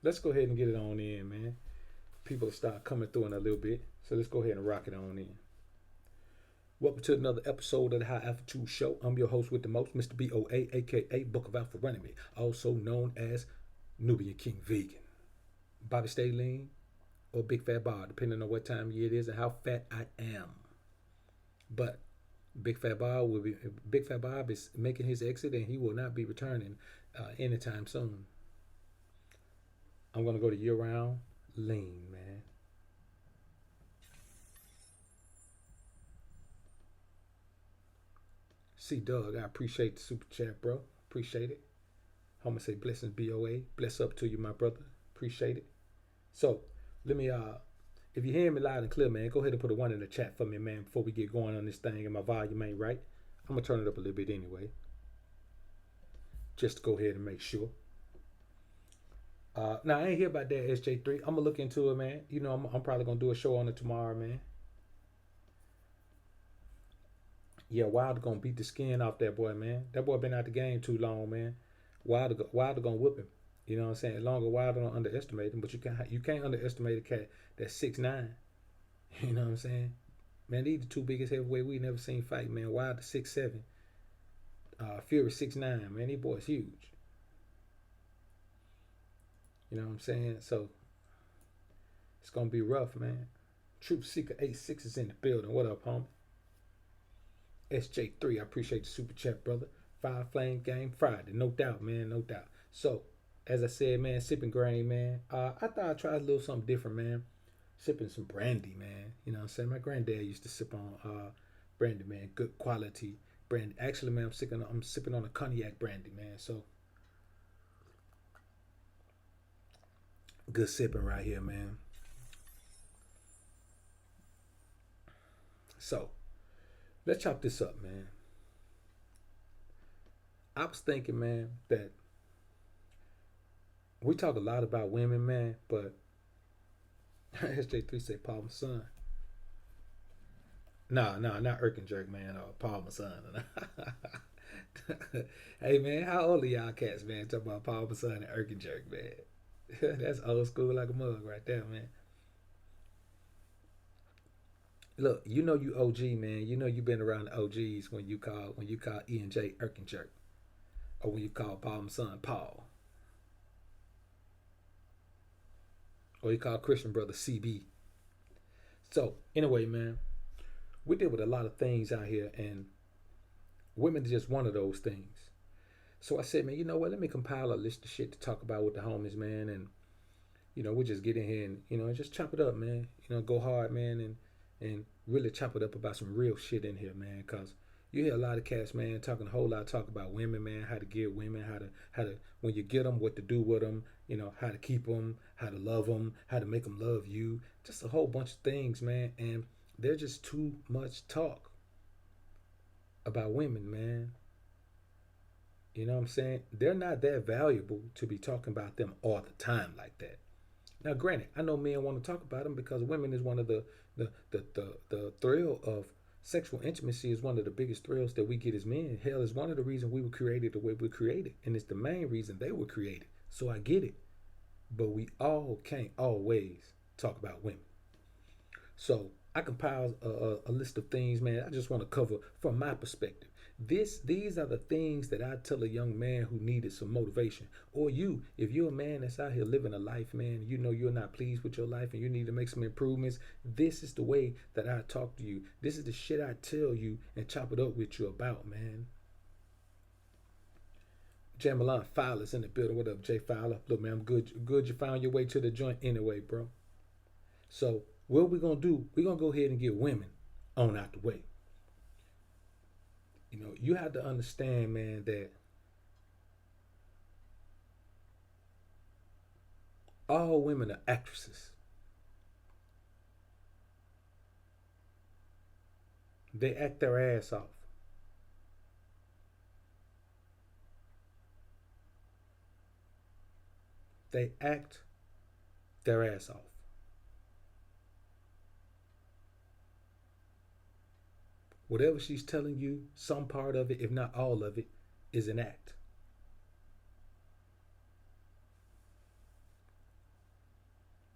Let's go ahead and get it on in, man. People start coming through in a little bit. So let's go ahead and rock it on in. Welcome to another episode of the High Altitude Show. I'm your host with the most, Mr. BoA, aka Book of Alpha Running Me, also known as Nubian King Vegan. Bobby Stay Lean or Big Fat Bob, depending on what time of year it is and how fat I am. But Big Fat Bob is making his exit and he will not be returning anytime soon. I'm gonna go to year round lean, man. See Doug, I appreciate the super chat, bro. Appreciate it. I'm gonna say blessings BOA. Bless up to you, my brother. Appreciate it. So let me if you hear me loud and clear, man, go ahead and put a one in the chat for me, man, before we get going on this thing and my volume ain't right. I'm gonna turn it up a little bit anyway. Just to go ahead and make sure. Now I ain't hear about that SJ3. I'm gonna look into it, man. You know, I'm probably gonna do a show on it tomorrow, man. Yeah, Wilder gonna beat the skin off that boy, man. That boy been out the game too long, man. Wilder gonna whip him. You know what I'm saying? As long as Wilder don't underestimate him, but you can't underestimate a cat that's 6'9". You know what I'm saying? Man, these the two biggest heavyweight we never seen fight, man. Wilder 6'7", Fury 6'9". Man, these boys huge. You know what I'm saying? So it's gonna be rough, man. Troop Seeker 86 is in the building. What up, homie? SJ3, I appreciate the super chat, brother. Fire Flame Game Friday, no doubt, man, no doubt. So, as I said, man, sipping grain, man. I thought I'd try a little something different, man. Sipping some brandy, man. You know what I'm saying? My granddad used to sip on brandy, man. Good quality brandy. Actually, man, I'm sipping on a cognac brandy, man. So, good sipping right here, man. So, let's chop this up, man. I was thinking, man, that we talk a lot about women, man, but SJ3 say Paul my son. Nah, not Irk and Jerk, man. Paul my son. Hey, man, how old are y'all cats, man? Talk about Paul my son and Irk and Jerk, man. That's old school like a mug right there, man. Look, you know you OG, man. You know you been around the OGs when you call E and J Irk and Jerk, or when you call Paul my son Paul, or you call Christian brother CB. So anyway, man, we deal with a lot of things out here, and women are just one of those things. So I said, man, you know what? Let me compile a list of shit to talk about with the homies, man, and we just get in here and just chop it up, man. Go hard, man, and really chop it up about some real shit in here, man. Cause you hear a lot of cats, man, talking a whole lot of talk about women, man. How to get women, how to when you get them, what to do with them, how to keep them, how to love them, how to make them love you. Just a whole bunch of things, man. And there's just too much talk about women, man. You know what I'm saying? They're not that valuable to be talking about them all the time like that. Now, granted, I know men want to talk about them because women is one of the thrill of sexual intimacy is one of the biggest thrills that we get as men. Hell, is one of the reasons we were created the way we were created, and it's the main reason they were created. So I get it, but we all can't always talk about women. So I compiled a list of things, man. I just want to cover from my perspective. These are the things that I tell a young man who needed some motivation, or you, if you're a man that's out here living a life, man, you know you're not pleased with your life and you need to make some improvements. This is the way that I talk to you. This is the shit I tell you and chop it up with you about, man. Jamalon Fowler's in the building. What up, Jay Fowler? Look, man, I'm good. Good, you found your way to the joint anyway, bro. So what we're gonna do? We're gonna go ahead and get women on out the way. You have to understand, man, that all women are actresses. They act their ass off. They act their ass off. Whatever she's telling you, some part of it, if not all of it, is an act.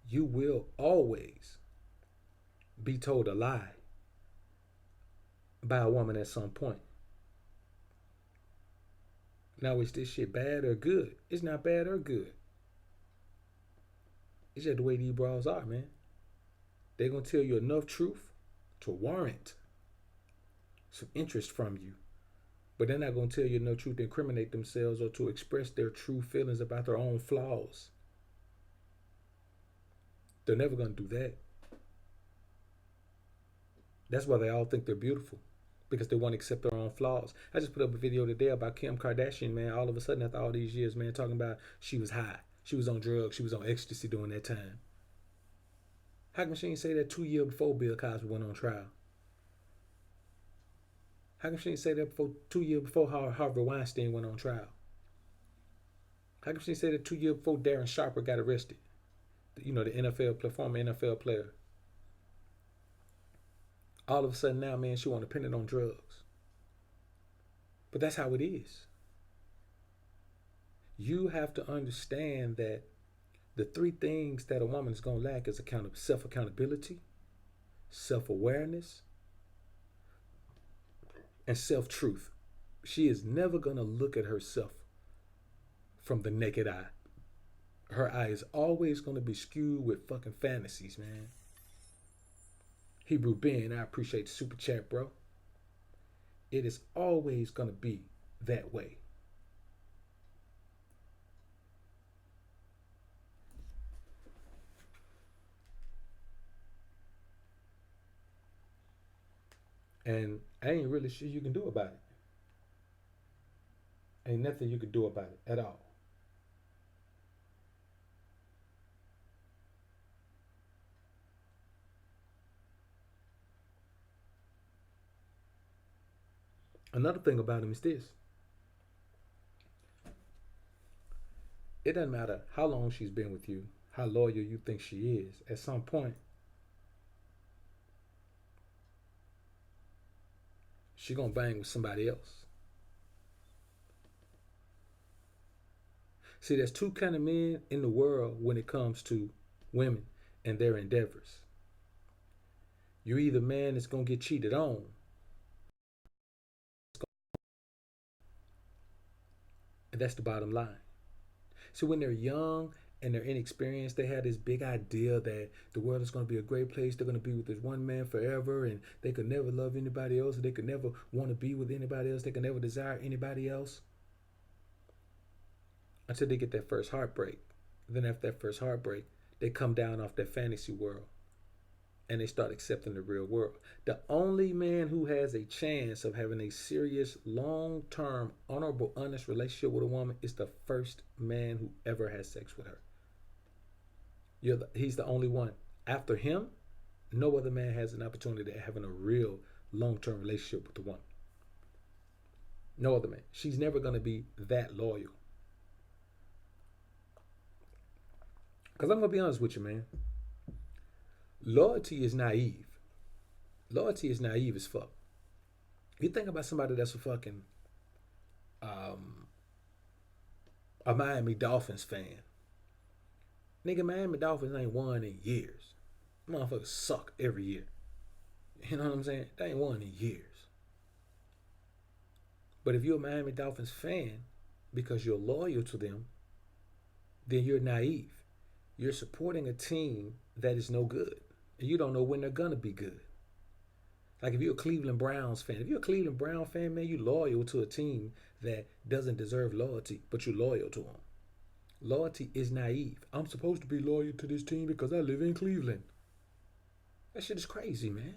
You will always be told a lie by a woman at some point. Now, is this shit bad or good? It's not bad or good. It's just the way these bras are, man. They're gonna tell you enough truth to warrant some interest from you. But they're not gonna tell you enough truth to incriminate themselves or to express their true feelings about their own flaws. They're never gonna do that. That's why they all think they're beautiful. Because they want to accept their own flaws. I just put up a video today about Kim Kardashian, man. All of a sudden, after all these years, man, talking about she was high. She was on drugs. She was on ecstasy during that time. How come she didn't say that 2 years before Bill Cosby went on trial? How come she didn't say that 2 years before Harvey Weinstein went on trial? How come she didn't say that 2 years before Darren Sharper got arrested? You know, the former NFL player. All of a sudden now, man, she want to pin it on drugs. But that's how it is. You have to understand that the three things that a woman is going to lack is self-accountability, self-awareness, and self-truth. She is never going to look at herself from the naked eye. Her eye is always going to be skewed with fucking fantasies, man. Hebrew Ben, I appreciate the super chat, bro. It is always going to be that way. And ain't really shit you can do about it. Ain't nothing you can do about it at all. Another thing about him is this. It doesn't matter how long she's been with you, how loyal you think she is. At some point, she gonna bang with somebody else. See, there's two kind of men in the world when it comes to women and their endeavors. You're either a man that's gonna get cheated on, and that's the bottom line. So when they're young and they're inexperienced, they have this big idea that the world is going to be a great place. They're going to be with this one man forever, and they could never love anybody else. They could never want to be with anybody else. They could never desire anybody else until they get that first heartbreak. Then after that first heartbreak, they come down off that fantasy world and they start accepting the real world. The only man who has a chance of having a serious, long-term, honorable, honest relationship with a woman is the first man who ever has sex with her. He's the only one. After him, no other man has an opportunity of having a real long-term relationship with the woman. No other man. She's never going to be that loyal. Because I'm going to be honest with you, man. Loyalty is naive. Loyalty is naive as fuck. You think about somebody that's a fucking a Miami Dolphins fan. Nigga, Miami Dolphins ain't won in years. Motherfuckers suck every year. You know what I'm saying? They ain't won in years. But if you're a Miami Dolphins fan because you're loyal to them, then you're naive. You're supporting a team that is no good. And you don't know when they're going to be good. Like if you're a Cleveland Browns fan, if you're a Cleveland Brown fan, man, you're loyal to a team that doesn't deserve loyalty, but you're loyal to them. Loyalty is naive. I'm supposed to be loyal to this team because I live in Cleveland. That shit is crazy, man.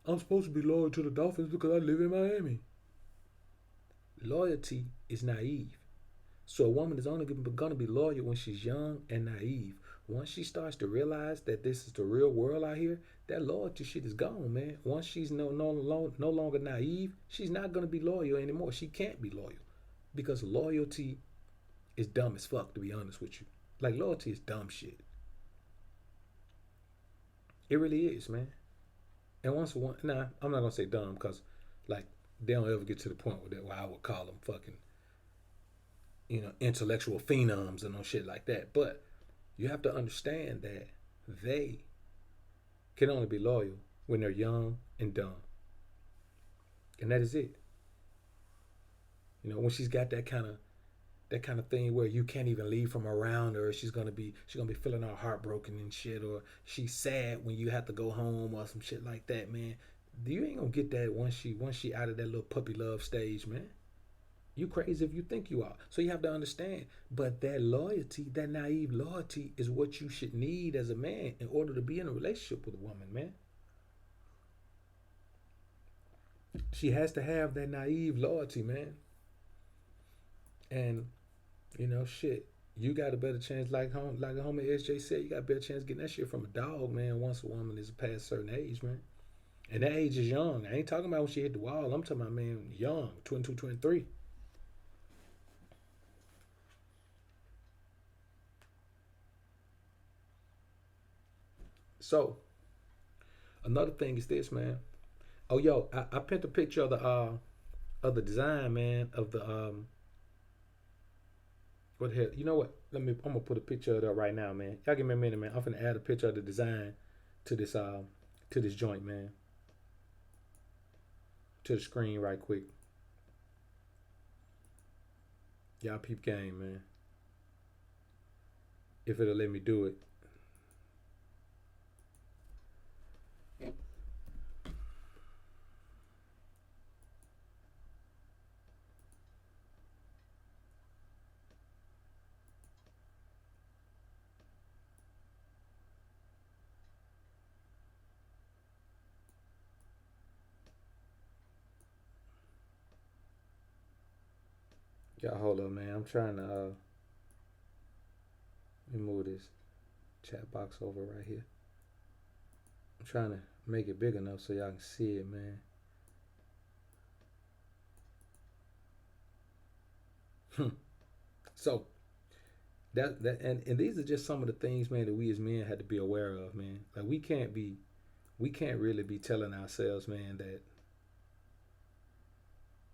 I'm supposed to be loyal to the Dolphins because I live in Miami. Loyalty is naive. So a woman is only going to be loyal when she's young and naive. Once she starts to realize that this is the real world out here, that loyalty shit is gone, man. Once she's no longer naive, she's not going to be loyal anymore. She can't be loyal because loyalty is dumb as fuck, to be honest with you. Like, loyalty is dumb shit. It really is, man. And I'm not going to say dumb because, like, they don't ever get to the point where I would call them fucking, intellectual phenoms and no shit like that. But You have to understand that they can only be loyal when they're young and dumb. And that is it. When she's got that kind of thing where you can't even leave from around her. She's gonna be feeling all heartbroken and shit, or she's sad when you have to go home or some shit like that, man. You ain't gonna get that once she out of that little puppy love stage, man. You crazy if you think you are. So you have to understand. But that loyalty, that naive loyalty, is what you should need as a man in order to be in a relationship with a woman, man. She has to have that naive loyalty, man. And shit. You got a better chance, like a homie SJ said, you got a better chance getting that shit from a dog, man, once a woman is past a certain age, man. And that age is young. I ain't talking about when she hit the wall. I'm talking about, man, young, 22, 23. So, another thing is this, man. Oh, yo, I pinned a picture of the design, man, of the what the hell? You know what? I'm gonna put a picture of that right now, man. Y'all give me a minute, man. I'm gonna add a picture of the design to this joint, man, to the screen right quick. Y'all peep game, man. If it'll let me do it. Y'all hold up, man. I'm trying to let me move this chat box over right here. I'm trying to make it big enough so y'all can see it, man. So and these are just some of the things, man, that we as men had to be aware of, man. Like we can't really be telling ourselves, man, that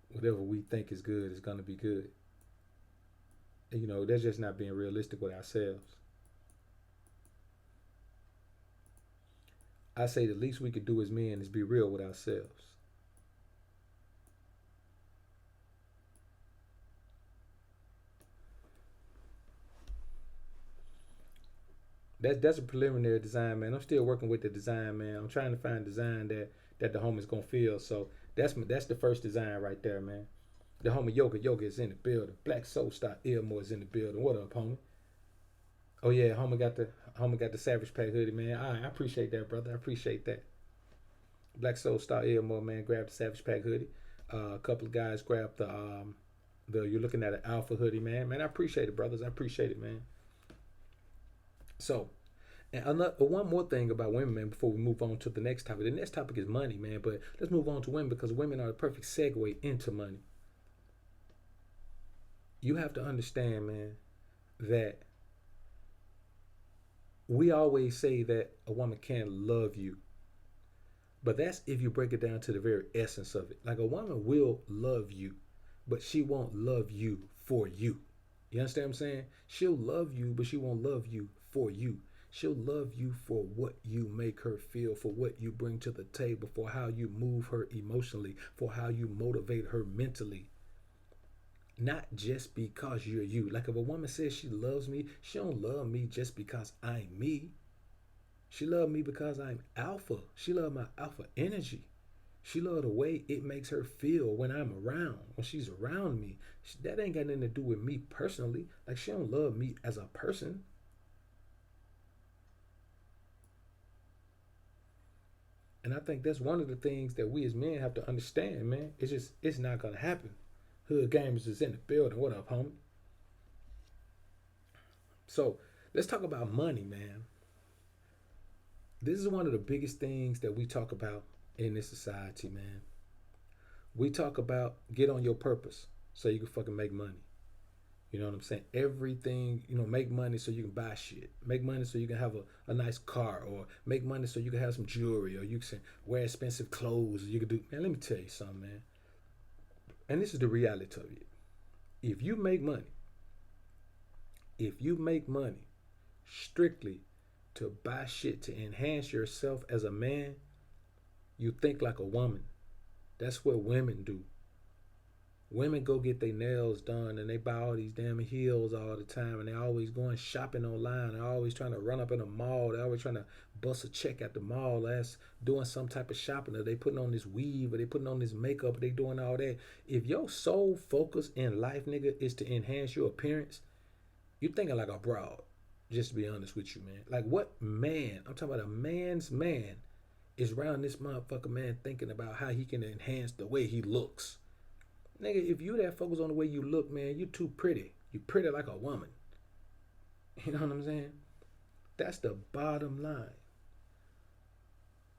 whatever we think is good is gonna be good. That's just not being realistic with ourselves. I say the least we could do as men is be real with ourselves. That's a preliminary design, man. I'm still working with the design, man. I'm trying to find a design that the homie's gonna feel. So that's the first design right there, man. The homie Yoga is in the building. Black Soul Star Ilmore is in the building. What up, homie? Oh yeah, homie got the Savage Pack hoodie, man. I appreciate that, brother. I appreciate that. Black Soul Star Ilmore, man, grabbed the Savage Pack hoodie. A couple of guys grabbed the you're looking at an Alpha hoodie, man. Man, I appreciate it, brothers. I appreciate it, man. So, and one more thing about women, man, before we move on to the next topic. The next topic is money, man. But let's move on to women because women are the perfect segue into money. You have to understand, man, that we always say that a woman can't love you. But that's if you break it down to the very essence of it. Like a woman will love you, but she won't love you for you. You understand what I'm saying? She'll love you, but she won't love you for you. She'll love you for what you make her feel, for what you bring to the table, for how you move her emotionally, for how you motivate her mentally. Not just because you're you. Like if a woman says she loves me, she don't love me just because I'm me. She love me because I'm alpha. She love my alpha energy. She love the way it makes her feel when I'm around, when she's around me. That ain't got nothing to do with me personally. Like she don't love me as a person. And I think that's one of the things that we as men have to understand, man. It's not gonna happen. Hood Gamers is in the building. What up, homie? So let's talk about money, man. This is one of the biggest things that we talk about in this society, man. We talk about get on your purpose so you can fucking make money. You know what I'm saying? Everything, make money so you can buy shit. Make money so you can have a nice car, or make money so you can have some jewelry, or you can wear expensive clothes. You can do, man, let me tell you something, man. And this is the reality of it. If you make money, if you make money, strictly to buy shit to enhance yourself as a man, you think like a woman. That's what women do. Women go get their nails done and they buy all these damn heels all the time and they always going shopping online. They're always trying to run up in a mall. They're always trying to bust a check at the mall. That's doing some type of shopping, or they putting on this weave, or they putting on this makeup, or they doing all that. If your sole focus in life, nigga, is to enhance your appearance, you thinking like a broad. Just to be honest with you, man. Like what man, I'm talking about a man's man, is around this motherfucker, man, thinking about how he can enhance the way he looks. Nigga, if you that focus on the way you look, man, you too pretty. You pretty like a woman. You know what I'm saying? That's the bottom line.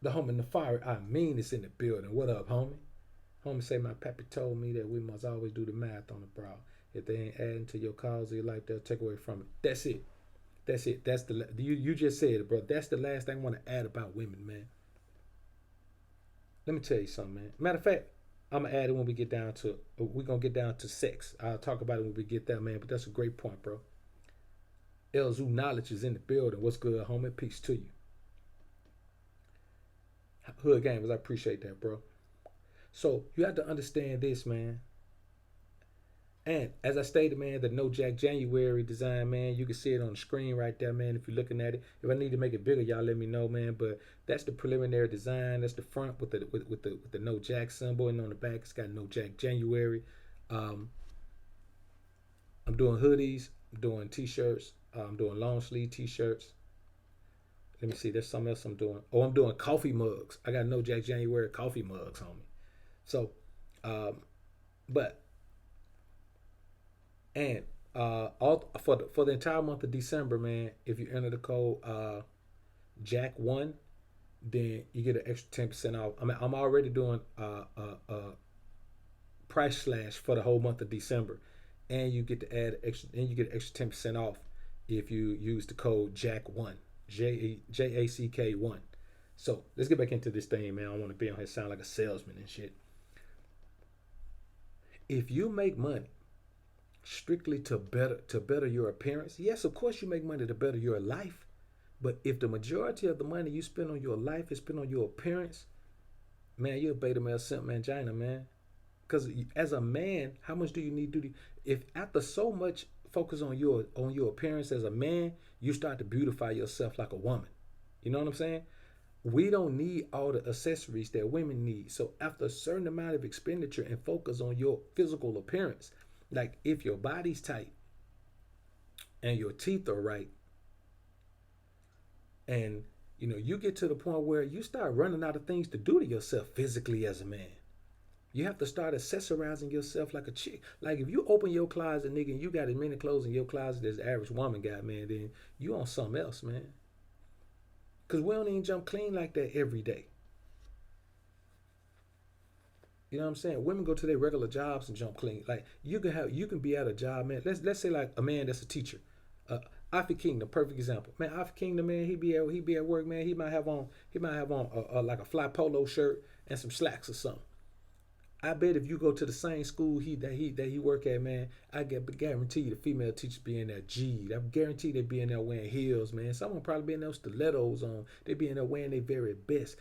The homie in the fire, I mean, it's in the building. What up, homie? Homie say my pappy told me that we must always do the math on the brow. If they ain't adding to your cause of your life, they'll take away from it. That's it. That's it. That's the you just said it, bro. That's the last thing I want to add about women, man. Let me tell you something, man. Matter of fact, I'm gonna add it when we get down to we're gonna get down to sex. I'll talk about it when we get there, man. But that's a great point, bro. Elzu Knowledge is in the building. What's good, homie? Peace to you. Hood Gamers, I appreciate that, bro. So you have to understand this, man. And as I stated, man, the No Jack January design, man, you can see it on the screen right there, man, if you're looking at it. If I need to make it bigger, y'all let me know, man. But that's the preliminary design. That's the front with the No Jack symbol, and on the back it's got No Jack January. I'm doing hoodies, I'm doing t-shirts, I'm doing long sleeve t-shirts. Let me see, there's something else I'm doing. Oh, I'm doing coffee mugs. I got No Jack January coffee mugs, homie. So, but and all for the entire month of December, man, if you enter the code Jack1, then you get an extra 10% off. I mean, I'm already doing price slash for the whole month of December, and you get to add extra, and you get an extra 10% off if you use the code Jack1, JACK1. So let's get back into this thing, man. I don't want to be on here sound like a salesman and shit. If you make money strictly to better your appearance, yes, of course you make money to better your life. But if the majority of the money you spend on your life is spent on your appearance, man, you're a beta male simp mangina, man. Because as a man, how much do you need to do? If after so much focus on your appearance as a man, you start to beautify yourself like a woman. You know what I'm saying? We don't need all the accessories that women need. So after a certain amount of expenditure and focus on your physical appearance, like if your body's tight and your teeth are right, and you get to the point where you start running out of things to do to yourself physically as a man. You have to start accessorizing yourself like a chick. Like if you open your closet, nigga, and you got as many clothes in your closet as the average woman got, man, then you on something else, man. Cause we don't even jump clean like that every day. You know what I'm saying? Women go to their regular jobs and jump clean. Like you can be at a job, man. Let's say like a man that's a teacher. KIckin, the perfect example. Man, KIckin, the man, he be at work, man. He might have on like a fly polo shirt and some slacks or something. I bet if you go to the same school that he work at, man, I guarantee you the female teachers be in there G'd. I guarantee they be in there wearing heels, man. Someone probably be in there with stilettos on. They be in there wearing their very best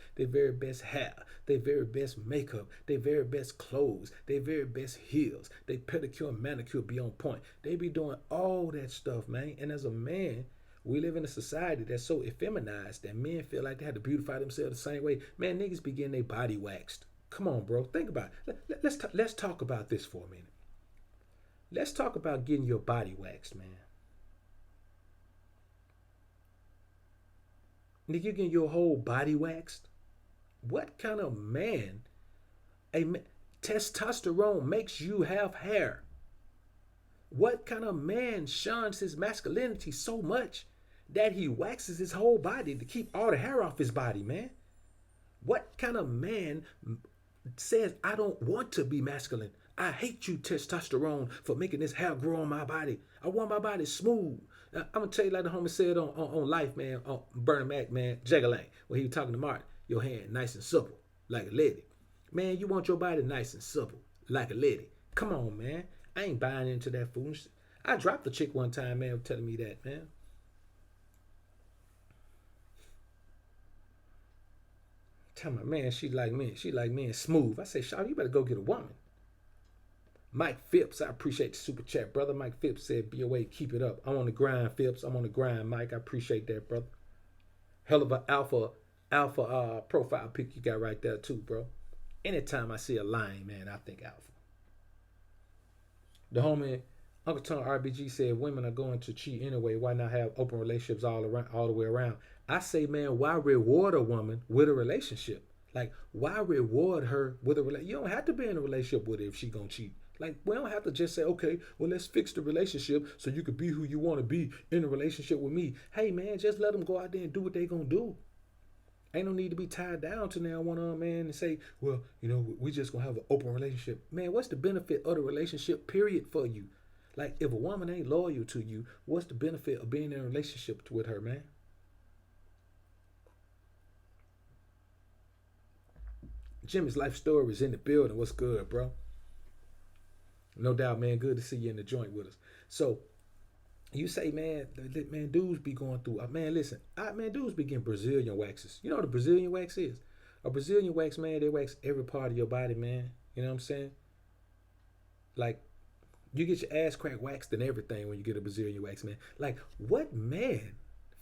hair, their very best makeup, their very best clothes, their very best heels. They pedicure and manicure be on point. They be doing all that stuff, man. And as a man, we live in a society that's so effeminized that men feel like they have to beautify themselves the same way. Man, niggas be getting their body waxed. Come on, bro. Think about it. Let's talk about this for a minute. Let's talk about getting your body waxed, man. Nigga, you getting your whole body waxed? What kind of man? Testosterone makes you have hair. What kind of man shuns his masculinity so much that he waxes his whole body to keep all the hair off his body, man? What kind of man says, I don't want to be masculine? I hate you, testosterone, for making this hair grow on my body. I want my body smooth. Now, I'm going to tell you like the homie said on Life, man, on Bernie Mac, man, Jaggerlang, when he was talking to Martin. Your hand nice and supple, like a lady. Man, you want your body nice and supple, like a lady. Come on, man. I ain't buying into that foolishness. I dropped a chick one time, man, telling me that, man. Tell my man, she like men. She like men smooth. I say, Shaw, you better go get a woman. Mike Phipps, I appreciate the super chat, brother. Mike Phipps said, BoA, keep it up. I'm on the grind, Phipps. I'm on the grind, Mike. I appreciate that, brother. Hell of an alpha profile pic you got right there too, bro. Anytime I see a lion, man, I think alpha. The homie Uncle Tom RBG said women are going to cheat anyway. Why not have open relationships all the way around? I say, man, why reward a woman with a relationship? Like, why reward her with a relationship? You don't have to be in a relationship with her if she gonna cheat. Like, we don't have to just say, okay, well, let's fix the relationship so you can be who you want to be in a relationship with me. Hey, man, just let them go out there and do what they gonna do. Ain't no need to be tied down to now one on man and say, well, we just gonna have an open relationship. Man, what's the benefit of the relationship, period, for you? Like, if a woman ain't loyal to you, what's the benefit of being in a relationship with her, man? Jimmy's life story is in the building. What's good, bro? No doubt, man. Good to see you in the joint with us. So, you say, man, dudes be going through. Man, listen, dudes be getting Brazilian waxes. You know what a Brazilian wax is? A Brazilian wax, man, they wax every part of your body, man. You know what I'm saying? Like, you get your ass crack waxed and everything when you get a Brazilian wax, man. Like, what man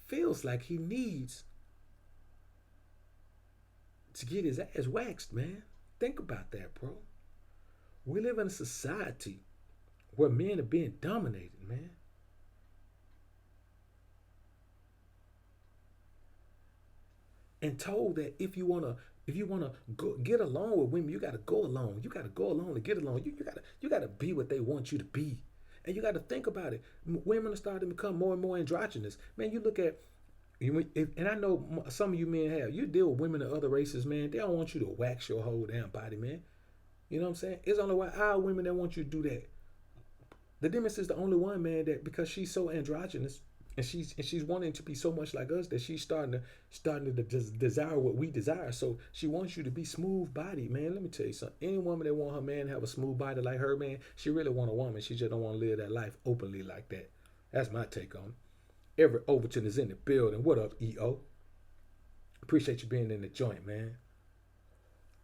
feels like he needs to get his ass waxed, man? Think about that, bro. We live in a society where men are being dominated, man. And told that if you wanna go get along with women, you gotta go along. You gotta go along to get along. You gotta be what they want you to be. And you gotta think about it. Women are starting to become more and more androgynous. Man, you look at and I know some of you men have. You deal with women of other races, man. They don't want you to wax your whole damn body, man. You know what I'm saying? It's only our women that want you to do that. The Demis is the only one, man, that because she's so androgynous, and she's wanting to be so much like us that she's starting to desire what we desire. So she wants you to be smooth body, man. Let me tell you something. Any woman that want her man to have a smooth body like her, man, she really want a woman. She just don't want to live that life openly like that. That's my take on it. Everett Overton is in the building. What up, EO? Appreciate you being in the joint, man.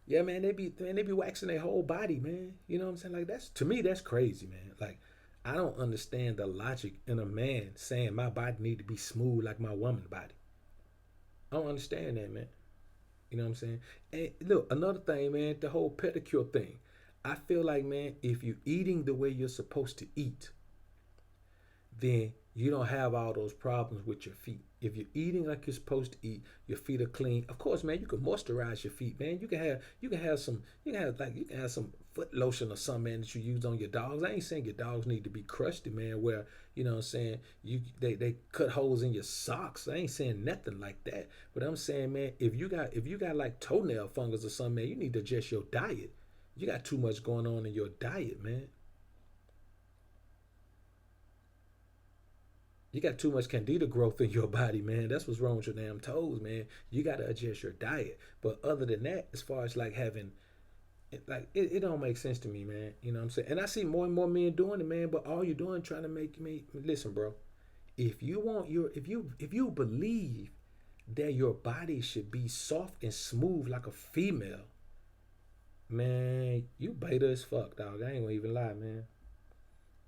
Yeah, man, they be waxing their whole body, man. You know what I'm saying? Like, that's, to me, that's crazy, man. Like, I don't understand the logic in a man saying my body need to be smooth like my woman's body. I don't understand that, man. You know what I'm saying? And look, another thing, man, the whole pedicure thing. I feel like, man, if you're eating the way you're supposed to eat, then you don't have all those problems with your feet. If you're eating like you're supposed to eat, your feet are clean. Of course, man, you can moisturize your feet, man. You can have some foot lotion or something, man, that you use on your dogs. I ain't saying your dogs need to be crusty, man, where, you know what I'm saying, they cut holes in your socks. I ain't saying nothing like that. But I'm saying, man, if you got like toenail fungus or something, man, you need to adjust your diet. You got too much going on in your diet, man. You got too much candida growth in your body, man. That's what's wrong with your damn toes, man. You got to adjust your diet. But other than that, as far as like having, it don't make sense to me, man. You know what I'm saying? And I see more and more men doing it, man. But all you're doing trying to make me listen, bro. If you believe that your body should be soft and smooth like a female, man, you beta as fuck, dog. I ain't gonna even lie, man.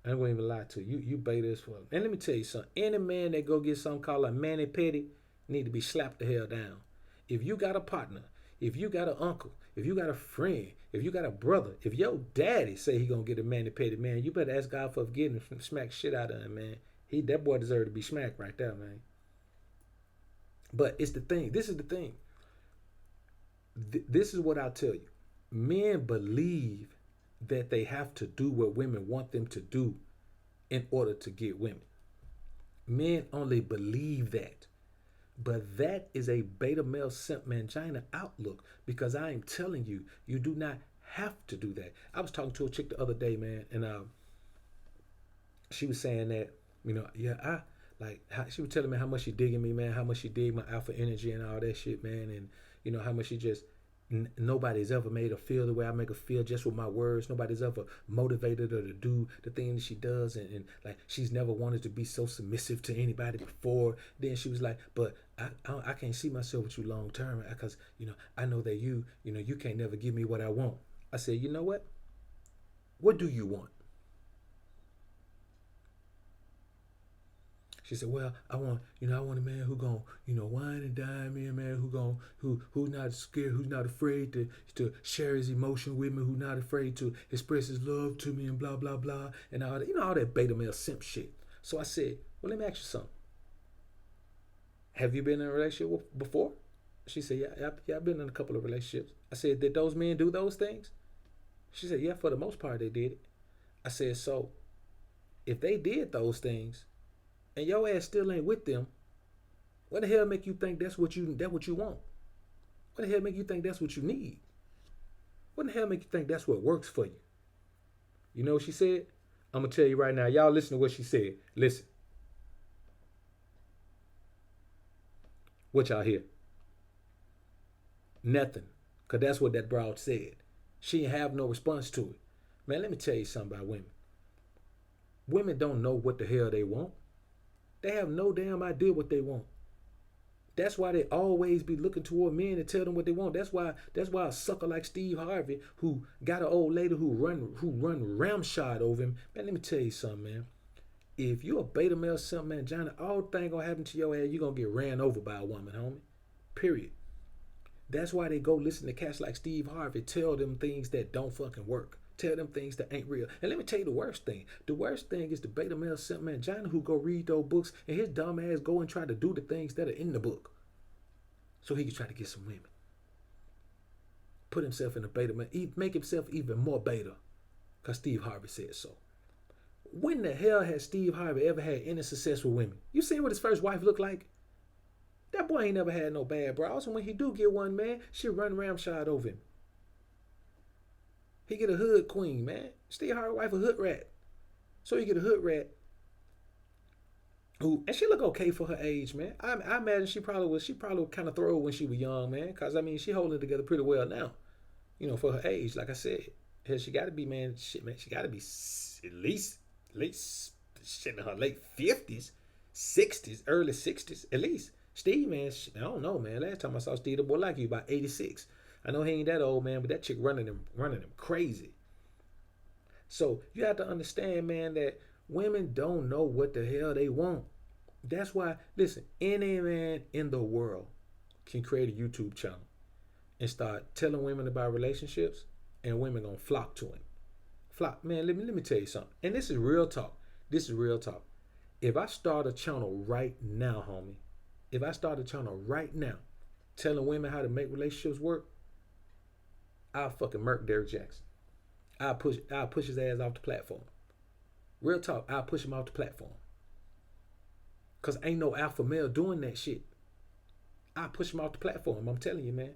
I ain't gonna even lie to you. You beta as fuck. And let me tell you something. Any man that go get something called a mani pedi need to be slapped the hell down. If you got a partner, if you got an uncle, if you got a friend, if you got a brother, if your daddy say he gonna get a mani pedi, man, you better ask God for forgiveness and smack shit out of him, man. That boy deserve to be smacked right there, man. But it's the thing. This is the thing. This is what I'll tell you. Men believe that they have to do what women want them to do in order to get women. Men only believe that. But that is a beta male simp mangina outlook, because I am telling you, you do not have to do that. I was talking to a chick the other day, man, and she was saying that, she was telling me how much she digging me, man, how much she dig my alpha energy and all that shit, man, and how much she just Nobody's ever made her feel the way I make her feel just with my words. Nobody's ever motivated her to do the thing that she does, and like she's never wanted to be so submissive to anybody before. Then she was like, "But I can't see myself with you long term because I know that you can't never give me what I want." I said, "You know what? What do you want?" She said, "Well, I want a man who gon' wine and dine me, a man who's not scared, who's not afraid to share his emotion with me, who's not afraid to express his love to me, and blah blah blah, and all that, all that beta male simp shit." So I said, "Well, let me ask you something. Have you been in a relationship before?" She said, "Yeah, I've been in a couple of relationships." I said, "Did those men do those things?" She said, "Yeah, for the most part they did it." I said, "So if they did those things and your ass still ain't with them, what the hell make you think that's what you want? What the hell make you think that's what you need? What the hell make you think that's what works for you?" You know what she said? I'm gonna tell you right now. Y'all listen to what she said. Listen. What y'all hear? Nothing. Cause that's what that broad said. She ain't have no response to it. Man, let me tell you something about women. Women don't know what the hell they want. They have no damn idea what they want. That's why they always be looking toward men to tell them what they want. That's why a sucker like Steve Harvey, who got an old lady who run ramshot over him. Man, let me tell you something, man. If you a beta male simp, man, Johnny, all thing gonna happen to your ass, you gonna get ran over by a woman, homie. Period. That's why they go listen to cats like Steve Harvey tell them things that don't fucking work. Tell them things that ain't real. And let me tell you the worst thing. The worst thing is the beta male simp man Johnny who go read those books and his dumb ass go and try to do the things that are in the book. So he can try to get some women. Put himself in a beta man. Make himself even more beta. Because Steve Harvey said so. When the hell has Steve Harvey ever had any success with women? You seen what his first wife looked like? That boy ain't never had no bad bras. And when he do get one, man, she run ramshot over him. He get a hood queen, man. Steve Harvey wife a hood rat. So he get a hood rat who, and she look okay for her age, man. I imagine she probably was kind of throw when she was young, man. Cause I mean, she holding it together pretty well now, for her age. Like I said, hell, she got to be, man. Shit, man, she got to be at least shit in her late 50s, 60s, early 60s, at least. Steve, man, I don't know, man. Last time I saw Steve, the boy like you about 86. I know he ain't that old, man, but that chick running him crazy. So you have to understand, man, that women don't know what the hell they want. That's why, listen, any man in the world can create a YouTube channel and start telling women about relationships, and women gonna flock to him. Flock, man. Let me tell you something. And this is real talk. This is real talk. If I start a channel right now, homie, if I start a channel right now, telling women how to make relationships work, I'll fucking murk Derrick Jackson. I'll push his ass off the platform. Real talk, I'll push him off the platform. Cause ain't no alpha male doing that shit. I'll push him off the platform. I'm telling you, man.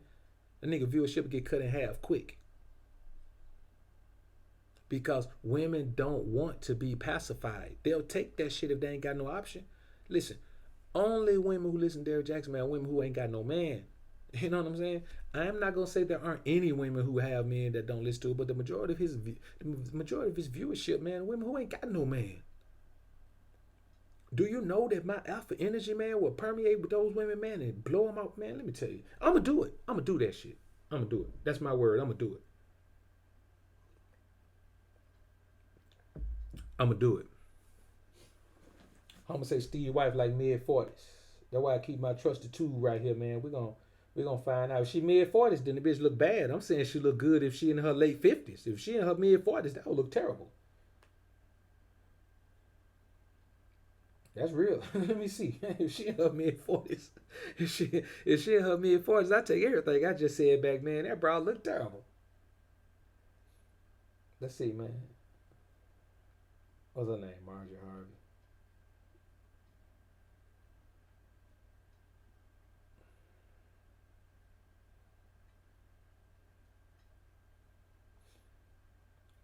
The nigga viewership will get cut in half quick. Because women don't want to be pacified. They'll take that shit if they ain't got no option. Listen, only women who listen to Derrick Jackson, man, are women who ain't got no man. You know what I'm saying? I am not gonna say there aren't any women who have men that don't listen to it, but the majority of his viewership, man, women who ain't got no man. Do you know that my alpha energy, man, will permeate with those women, man, and blow them out, man? Let me tell you, I'm gonna do it. I'm gonna do that shit. I'm gonna do it. That's my word. I'm gonna do it. I'm gonna do it. I'm gonna say Steve wife like mid-40s. That's why I keep my trusted two right here, man. We're gonna find out. If she mid-40s, then the bitch look bad. I'm saying she look good if she in her late 50s. If she in her mid-40s, that would look terrible. That's real. Let me see. If she in her mid-40s, if she in her mid-40s, I take everything I just said back, man. That broad look terrible. Let's see, man. What's her name? Marjorie Harvey.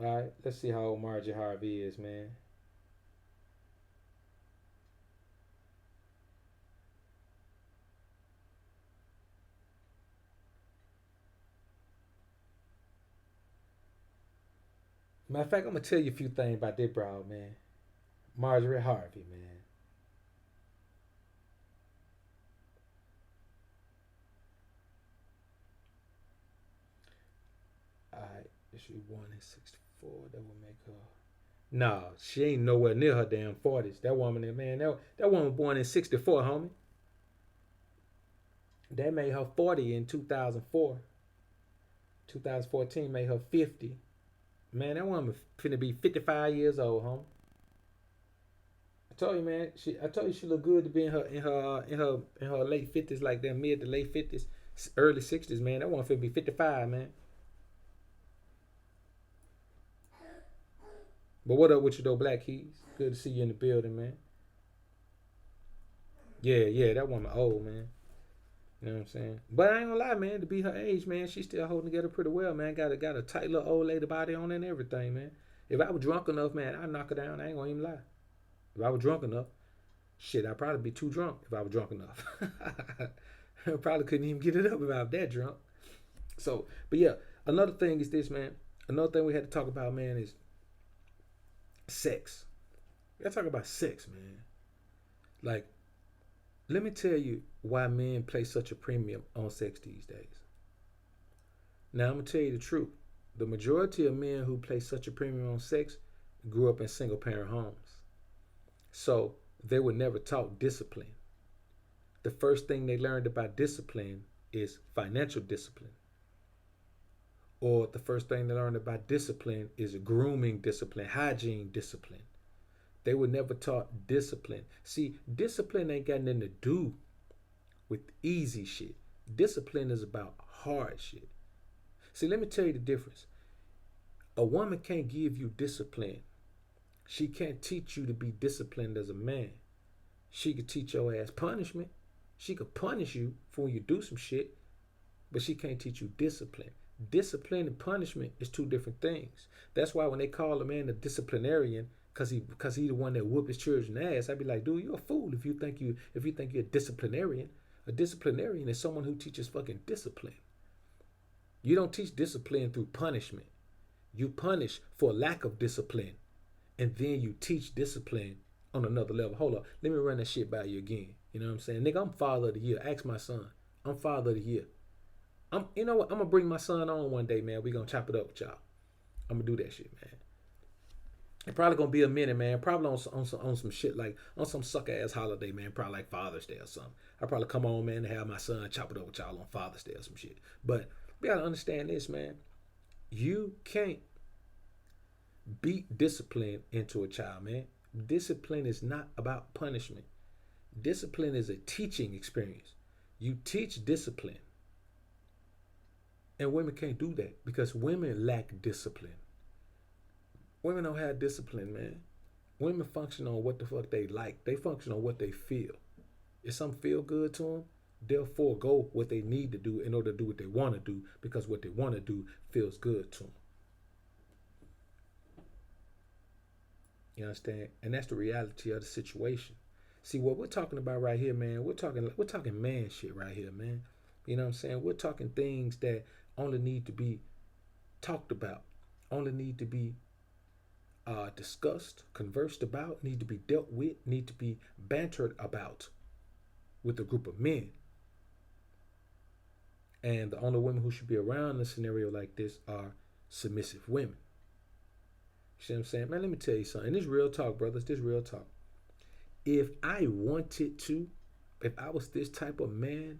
All right, let's see how old Marjorie Harvey is, man. Matter of fact, I'm gonna tell you a few things about that broad, man. Marjorie Harvey, man. Alright, she born in '64. That would make her. Nah, she ain't nowhere near her damn 40s. That woman, man, that woman born in '64, homie. That made her 40 in 2004. 2014 made her 50. Man, that woman finna be 55 years old, homie. I told you, man. I told you she look good to be in her late 50s, like that mid to late 50s, early 60s, man. That woman finna be 55, man. But what up with you though, Black Keys? Good to see you in the building, man. Yeah, yeah, that woman old, man. You know what I'm saying? But I ain't gonna lie, man. To be her age, man, she's still holding together pretty well, man. Got a tight little old lady body on and everything, man. If I was drunk enough, man, I'd knock her down. I ain't gonna even lie. If I was drunk enough, shit, I'd probably be too drunk if I was drunk enough. I probably couldn't even get it up if I was that drunk. So, but yeah, another thing is this, man. Another thing we had to talk about, man, is sex. We gotta talk about sex, man. Like, let me tell you why men place such a premium on sex these days. Now, I'm gonna tell you the truth. The majority of men who place such a premium on sex grew up in single parent homes. So they were never taught discipline. The first thing they learned about discipline is financial discipline. Or the first thing they learned about discipline is grooming discipline, hygiene discipline. They were never taught discipline. See, discipline ain't got nothing to do with easy shit. Discipline is about hard shit. See, let me tell you the difference. A woman can't give you discipline. She can't teach you to be disciplined as a man. She could teach your ass punishment. She could punish you for when you do some shit, but she can't teach you discipline. Discipline and punishment is two different things. That's why when they call a man a disciplinarian, cause he the one that whoop his children's ass, I'd be like, dude, you're a fool if you think you're a disciplinarian. A disciplinarian is someone who teaches fucking discipline. You don't teach discipline through punishment. You punish for lack of discipline, and then you teach discipline on another level. Hold up, let me run that shit by you again. You know what I'm saying? Nigga, I'm father of the year. Ask my son. I'm father of the year. You know what? I'm gonna bring my son on one day, man. We gonna chop it up with y'all. I'm gonna do that shit, man. It probably gonna be a minute, man. Probably on some shit like on some suck ass holiday, man. Probably like Father's Day or something. I probably come on, man, and have my son chop it up with y'all on Father's Day or some shit. But we gotta understand this, man. You can't beat discipline into a child, man. Discipline is not about punishment. Discipline is a teaching experience. You teach discipline. And women can't do that because women lack discipline. Women don't have discipline, man. Women function on what the fuck they like. They function on what they feel. If something feel good to them, they'll forego what they need to do in order to do what they want to do because what they want to do feels good to them. You understand? And that's the reality of the situation. See what we're talking about right here, man. We're talking man shit right here, man. You know what I'm saying? We're talking things that only need to be talked about, only need to be discussed, conversed about, need to be dealt with, need to be bantered about with a group of men. And the only women who should be around a scenario like this are submissive women. You see what I'm saying? Man, let me tell you something. This real talk, brothers. This real talk. If I wanted to, if I was this type of man,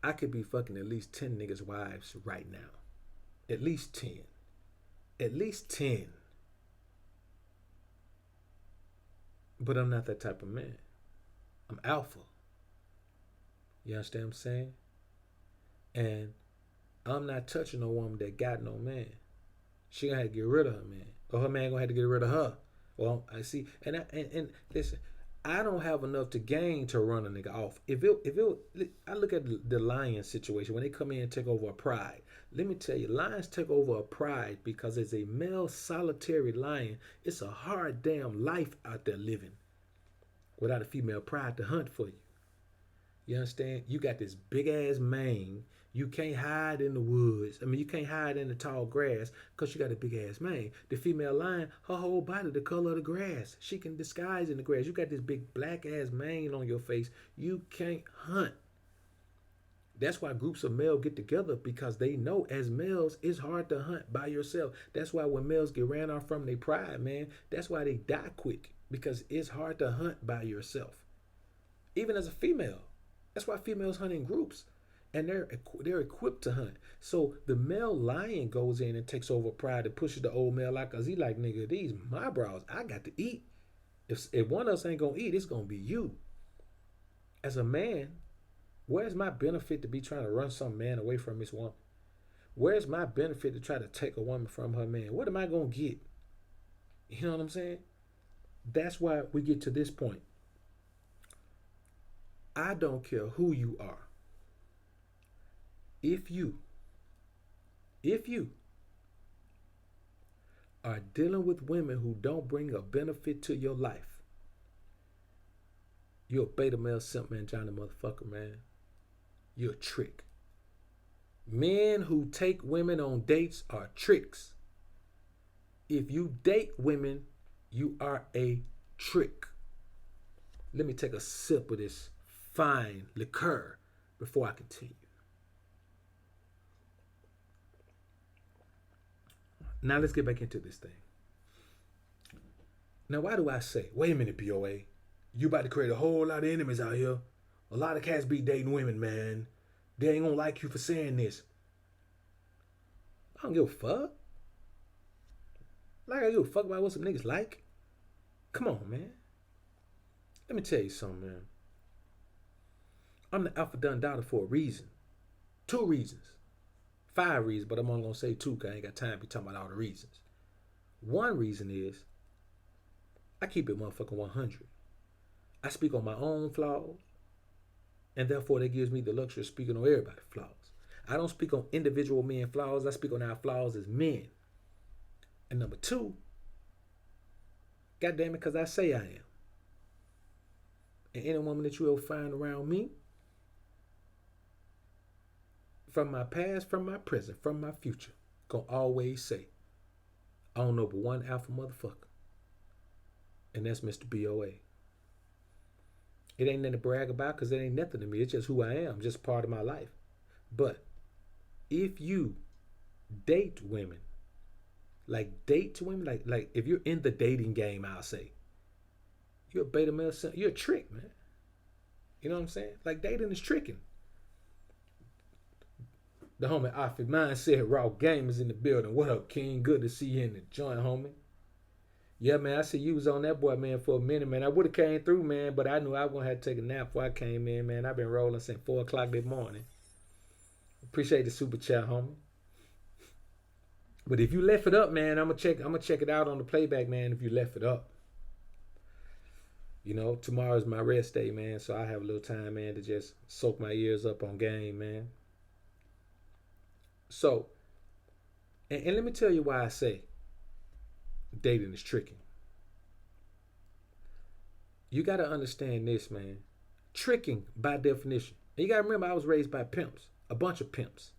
I could be fucking at least 10 niggas' wives right now. At least 10. At least 10. But I'm not that type of man. I'm alpha. You understand what I'm saying? And I'm not touching no woman that got no man. She gonna have to get rid of her man. Or her man gonna have to get rid of her. Well, I see. And listen, I don't have enough to gain to run a nigga off. I look at the lion situation when they come in and take over a pride. Let me tell you, lions take over a pride because as a male solitary lion, it's a hard damn life out there living without a female pride to hunt for you. You understand? You got this big ass mane. You can't hide in the woods. I mean, you can't hide in the tall grass because you got a big ass mane. The female lion, her whole body the color of the grass. She can disguise in the grass. You got this big black ass mane on your face. You can't hunt. That's why groups of males get together because they know as males it's hard to hunt by yourself. That's why when males get ran off from their pride, man, that's why they die quick because it's hard to hunt by yourself. Even as a female, that's why females hunt in groups, and they're equipped to hunt. So the male lion goes in and takes over pride and pushes the old male out because he like, nigga, these my brows, I got to eat. If one of us ain't gonna eat, it's gonna be you. As a man, where's my benefit to be trying to run some man away from his woman? Where's my benefit to try to take a woman from her man? What am I gonna get? You know what I'm saying? That's why we get to this point. I don't care who you are. If you are dealing with women who don't bring a benefit to your life, you're a beta male simp man, Johnny motherfucker, man. You're a trick. Men who take women on dates are tricks. If you date women, you are a trick. Let me take a sip of this fine liqueur before I continue. Now let's get back into this thing. Now, why do I say, wait a minute, BoA, you about to create a whole lot of enemies out here. A lot of cats be dating women, man. They ain't gonna like you for saying this. I don't give a fuck. Like I give a fuck about what some niggas like. Come on, man. Let me tell you something, man. I'm the alpha done daughter for a reason. 2 reasons. 5 reasons, but I'm only gonna say 2 because I ain't got time to be talking about all the reasons. 1 reason is I keep it motherfucking 100. I speak on my own flaws, and therefore that gives me the luxury of speaking on everybody's flaws. I don't speak on individual men's flaws. I speak on our flaws as men. And number 2, goddamn it, because I say I am. And any woman that you ever find around me, from my past, from my present, from my future, gonna always say, I don't know but one alpha motherfucker. And that's Mr. BoA. It ain't nothing to brag about because it ain't nothing to me. It's just who I am, just part of my life. But if you date women, like if you're in the dating game, I'll say, you're a beta male, you're a trick, man. You know what I'm saying? Like dating is tricking. The homie Outfit Mindset Raw Gamers in the building. What up, King? Good to see you in the joint, homie. Yeah, man, I see you was on that boy, man, for a minute, man. I would have came through, man, but I knew I was going to have to take a nap before I came in, man. I've been rolling since 4 o'clock this morning. Appreciate the super chat, homie. But if you left it up, man, I'm gonna check it out on the playback, man, if you left it up. You know, tomorrow's my rest day, man, so I have a little time, man, to just soak my ears up on game, man. So, and let me tell you why I say dating is tricking. You got to understand this, man. Tricking, by definition. And you got to remember, I was raised by pimps, a bunch of pimps.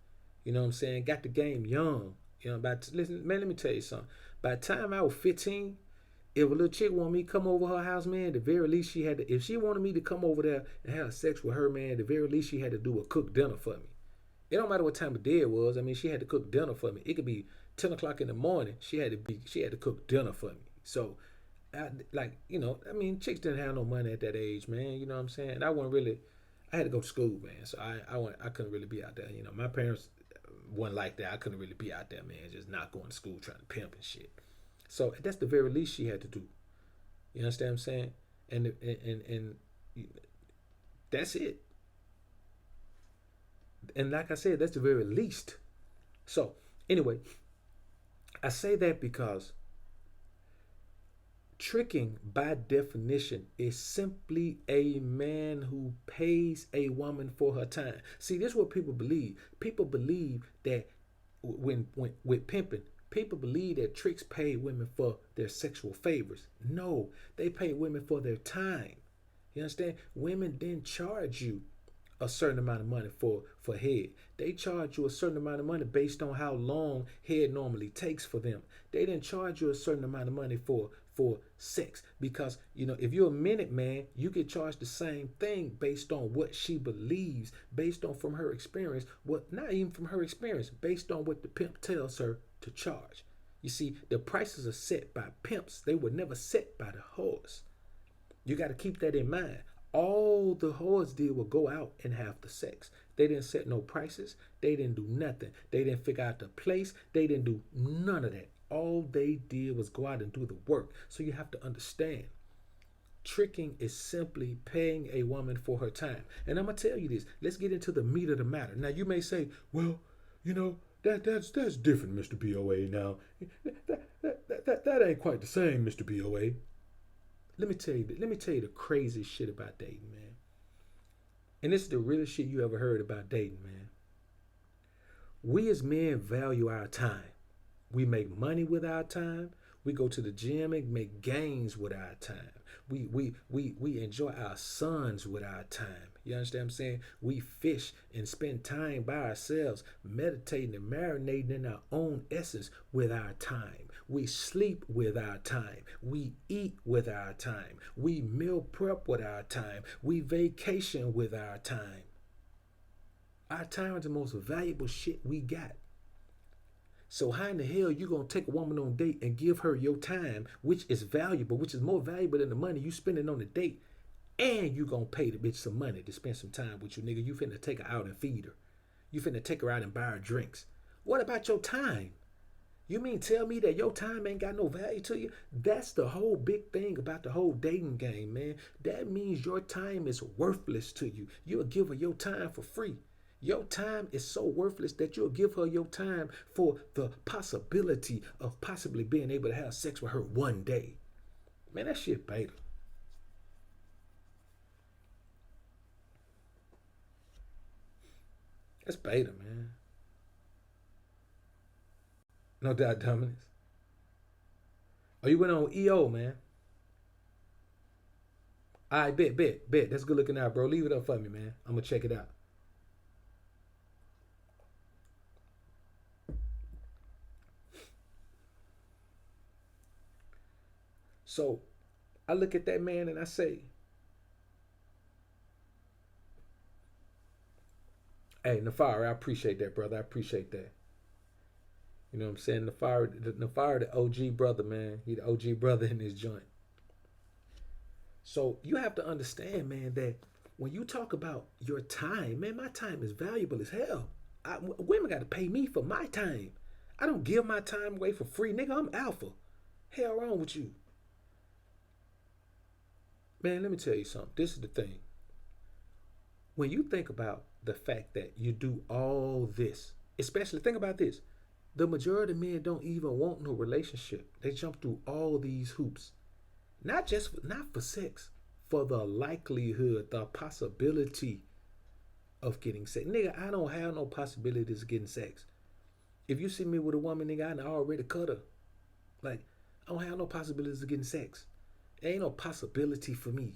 You know what I'm saying? Got the game young. You know, listen, man, let me tell you something. By the time I was 15, if a little chick wanted me to come over her house, man, the very least she had to, if she wanted me to come over there and have sex with her, man, the very least she had to do a cook dinner for me. It don't matter what time of day it was. I mean, she had to cook dinner for me. It could be 10 o'clock in the morning. She had to cook dinner for me. So, chicks didn't have no money at that age, man. You know what I'm saying? I had to go to school, man. So I couldn't really be out there. You know, my parents wasn't like that. I couldn't really be out there, man, just not going to school trying to pimp and shit. So that's the very least she had to do. You understand what I'm saying? And that's it. And like I said, that's the very least. So, anyway, I say that because tricking, by definition, is simply a man who pays a woman for her time. See, this is what people believe. People believe that when with pimping, people believe that tricks pay women for their sexual favors. No, they pay women for their time. You understand? Women then charge you a certain amount of money for head. They charge you a certain amount of money based on how long head normally takes for them. They didn't charge you a certain amount of money for sex because if you're a minute man, you get charged the same thing based on what she believes, based on from her experience, what not even from her experience, based on what the pimp tells her to charge. You see, the prices are set by pimps. They were never set by the horse. You got to keep that in mind. All the whores did was go out and have the sex. They didn't set no prices. They didn't do nothing. They didn't figure out the place. They didn't do none of that. All they did was go out and do the work. So you have to understand, tricking is simply paying a woman for her time. And I'm going to tell you this. Let's get into the meat of the matter. Now, you may say, well, that's different, Mr. BoA. Now, that ain't quite the same, Mr. BoA. Let me tell you the craziest shit about dating, man. And this is the realest shit you ever heard about dating, man. We as men value our time. We make money with our time. We go to the gym and make gains with our time. We enjoy our sons with our time. You understand what I'm saying? We fish and spend time by ourselves, meditating and marinating in our own essence with our time. We sleep with our time. We eat with our time. We meal prep with our time. We vacation with our time. Our time is the most valuable shit we got. So how in the hell you gonna take a woman on a date and give her your time, which is valuable, which is more valuable than the money you spending on the date, and you gonna pay the bitch some money to spend some time with you, nigga? You finna take her out and feed her. You finna take her out and buy her drinks. What about your time? You mean tell me that your time ain't got no value to you? That's the whole big thing about the whole dating game, man. That means your time is worthless to you. You'll give her your time for free. Your time is so worthless that you'll give her your time for the possibility of possibly being able to have sex with her one day. Man, that shit beta. That's beta, man. No doubt, Dominus. Oh, you went on EO, man. All right, bet. That's good looking out, bro. Leave it up for me, man. I'm gonna check it out. So I look at that man and I say, hey, Nafari, I appreciate that, brother. I appreciate that. You know what I'm saying? Nafari, the OG brother, man. He the OG brother in this joint. So you have to understand, man, that when you talk about your time, man, my time is valuable as hell. Women got to pay me for my time. I don't give my time away for free, nigga. I'm alpha. Hell wrong with you, man? Let me tell you something. This is the thing. When you think about the fact that you do all this, especially think about this, the majority of men don't even want no relationship. They jump through all these hoops, not for sex, for the likelihood, the possibility of getting sex. Nigga, I don't have no possibilities of getting sex. If you see me with a woman, nigga, I already cut her. Like, I don't have no possibilities of getting sex. There ain't no possibility for me.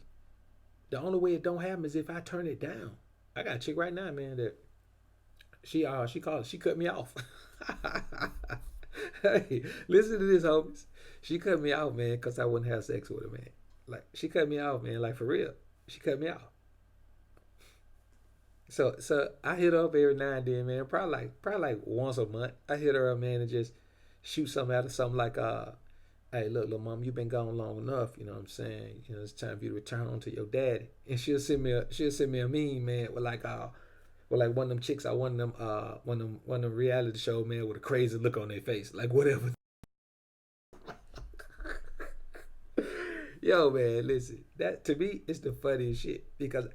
The only way it don't happen is if I turn it down. I got a chick right now, man, that she cut me off. Hey, listen to this, homies. She cut me off, man, because I wouldn't have sex with her, man. Like, she cut me off, man, like for real. She cut me off. So I hit her up every now and then, man. Probably like once a month. I hit her up, man, and just shoot something out of something like hey, look, little mom, you've been gone long enough. You know what I'm saying? It's time for you to return home to your daddy. And she'll send me a meme, man, with like one of them chicks I one of them one of them reality show, man, with a crazy look on their face, like whatever. Yo, man, listen, that to me is the funniest shit because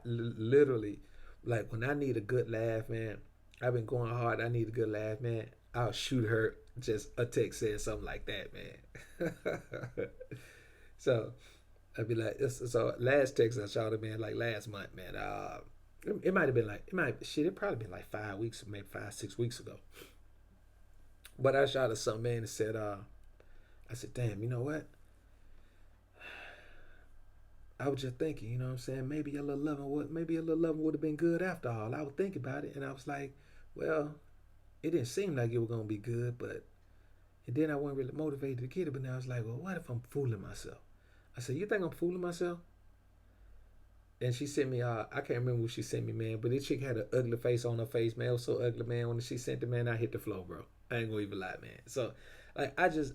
literally, like, when I need a good laugh, man, I've been going hard. I need a good laugh, man. I'll shoot her just a text saying something like that, man. So I'd be like, so last text I shot her, man, like last month, man. It might have been like it probably been like 5 weeks, maybe 5 6 weeks ago. But I shot her something, man, and said, I said, damn, you know what? I was just thinking, you know what I'm saying? Maybe a little loving would have been good after all. I would think about it, and I was like, well, it didn't seem like it was gonna be good, but and then I wasn't really motivated to get it. But now I was like, well, what if I'm fooling myself? I said, you think I'm fooling myself? And she sent me, I can't remember what she sent me, man, but this chick had an ugly face on her face, man. It was so ugly, man. When she sent it, man, I hit the floor, bro. I ain't gonna even lie, man. So, like, I just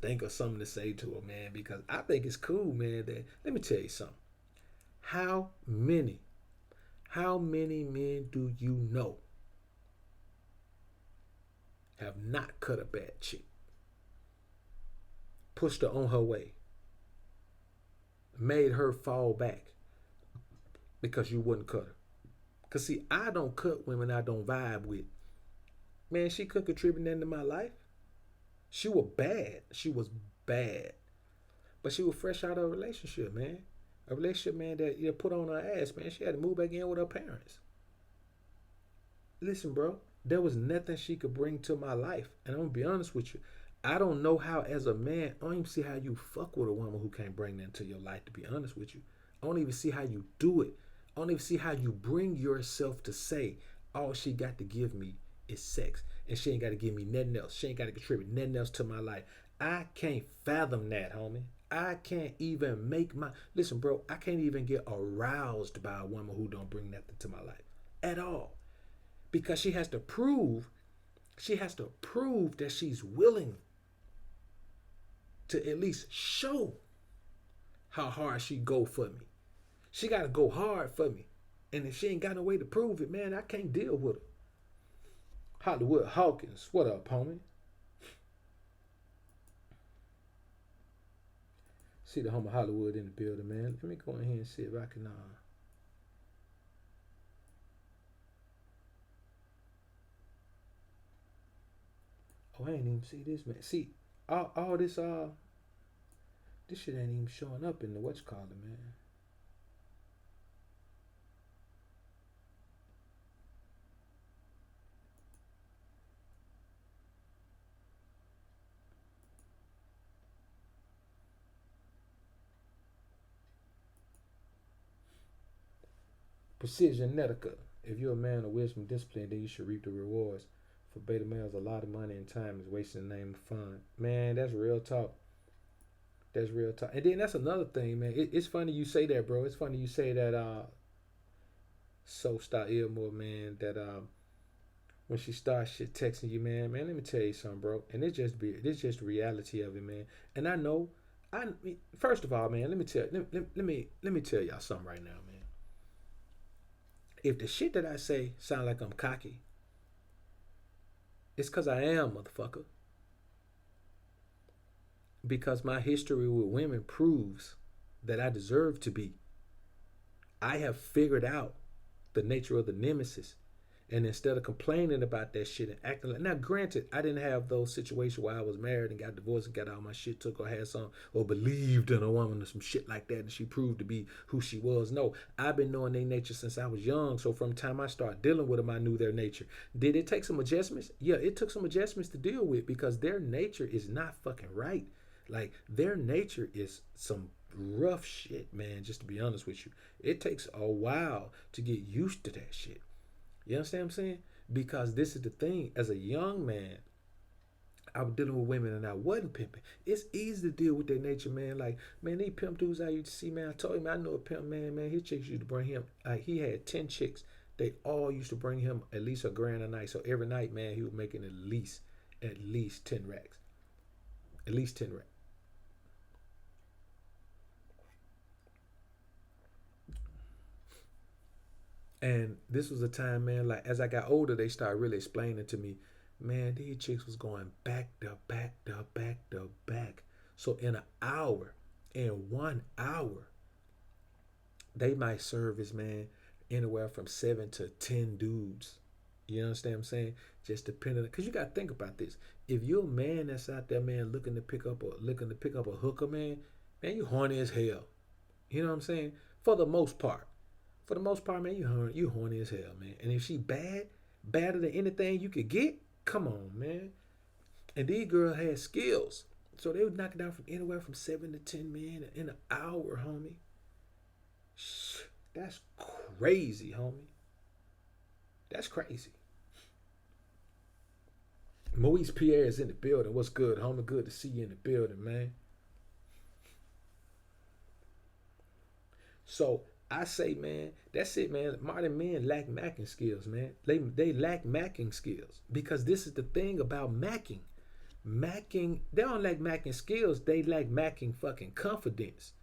think of something to say to her, man, because I think it's cool, man. That let me tell you something. How many, how many men do you know have not cut a bad chick, pushed her on her way, made her fall back because you wouldn't cut her? Cause see, I don't cut women I don't vibe with. Man, she couldn't contribute nothing to my life. She was bad. She was bad. But she was fresh out of a relationship, man. A relationship, man, that you put on her ass, man. She had to move back in with her parents. Listen, bro, there was nothing she could bring to my life. And I'm gonna be honest with you. I don't know how, as a man, I don't even see how you fuck with a woman who can't bring that into your life, to be honest with you. I don't even see how you do it. I don't even see how you bring yourself to say, all she got to give me is sex. And she ain't got to give me nothing else. She ain't got to contribute nothing else to my life. I can't fathom that, homie. I can't even make my listen, bro. I can't even get aroused by a woman who don't bring nothing to my life at all, because she has to prove that she's willing to at least show how hard she go for me. She got to go hard for me, and if she ain't got no way to prove it, man, I can't deal with her. Hollywood Hawkins, what up, homie? See the home of Hollywood in the building, man. Let me go in here and see if I can. Oh, I ain't even see this, man. See, all this shit ain't even showing up in the what's called it, man. Precision Netica. If you're a man of wisdom and discipline, then you should reap the rewards. For beta males, a lot of money and time is wasting the name of fun. Man, that's real talk. That's real talk. And then that's another thing, man. It's funny you say that, bro. It's funny you say that. So star Ilmore, man. That when she starts shit texting you, man. Man, let me tell you something, bro. And it's just the reality of it, man. And I know, first of all, man. Let me tell y'all something right now, man. If the shit that I say sound like I'm cocky, it's cause I am, motherfucker. Because my history with women proves that I deserve to be. I have figured out the nature of the nemesis. And instead of complaining about that shit and acting like, now granted, I didn't have those situations where I was married and got divorced and got all my shit took, or had some, or believed in a woman or some shit like that and she proved to be who she was. No, I've been knowing their nature since I was young. So from the time I started dealing with them, I knew their nature. Did it take some adjustments? Yeah, it took some adjustments to deal with, because their nature is not fucking right. Like, their nature is some rough shit, man, just to be honest with you. It takes a while to get used to that shit. You understand what I'm saying? Because this is the thing. As a young man, I was dealing with women and I wasn't pimping. It's easy to deal with their nature, man. Like, man, these pimp dudes I used to see, man. I told him I know a pimp, man. His chicks used to bring him. He had 10 chicks. They all used to bring him at least a grand a night. So every night, man, he was making at least 10 racks. At least 10 racks. And this was a time, man, like as I got older, they started really explaining to me, man, these chicks was going back to back to back to back. So in an hour, in 1 hour, they might service, man, anywhere from 7 to 10 dudes. You understand what I'm saying? Just depending, because you got to think about this. If you're a man that's out there, man, looking to pick up a hooker, man, you horny as hell. You know what I'm saying? For the most part. For the most part, man, you horny as hell, man. And if she badder than anything you could get, come on, man. And these girls had skills. So they would knock it down from anywhere from 7 to 10 men in an hour, homie. That's crazy, homie. That's crazy. Maurice Pierre is in the building. What's good, homie? Good to see you in the building, man. So I say, man, that's it, man. Modern men lack macking skills, man. They lack macking skills because this is the thing about macking. Macking, they don't lack macking skills. They lack macking fucking confidence.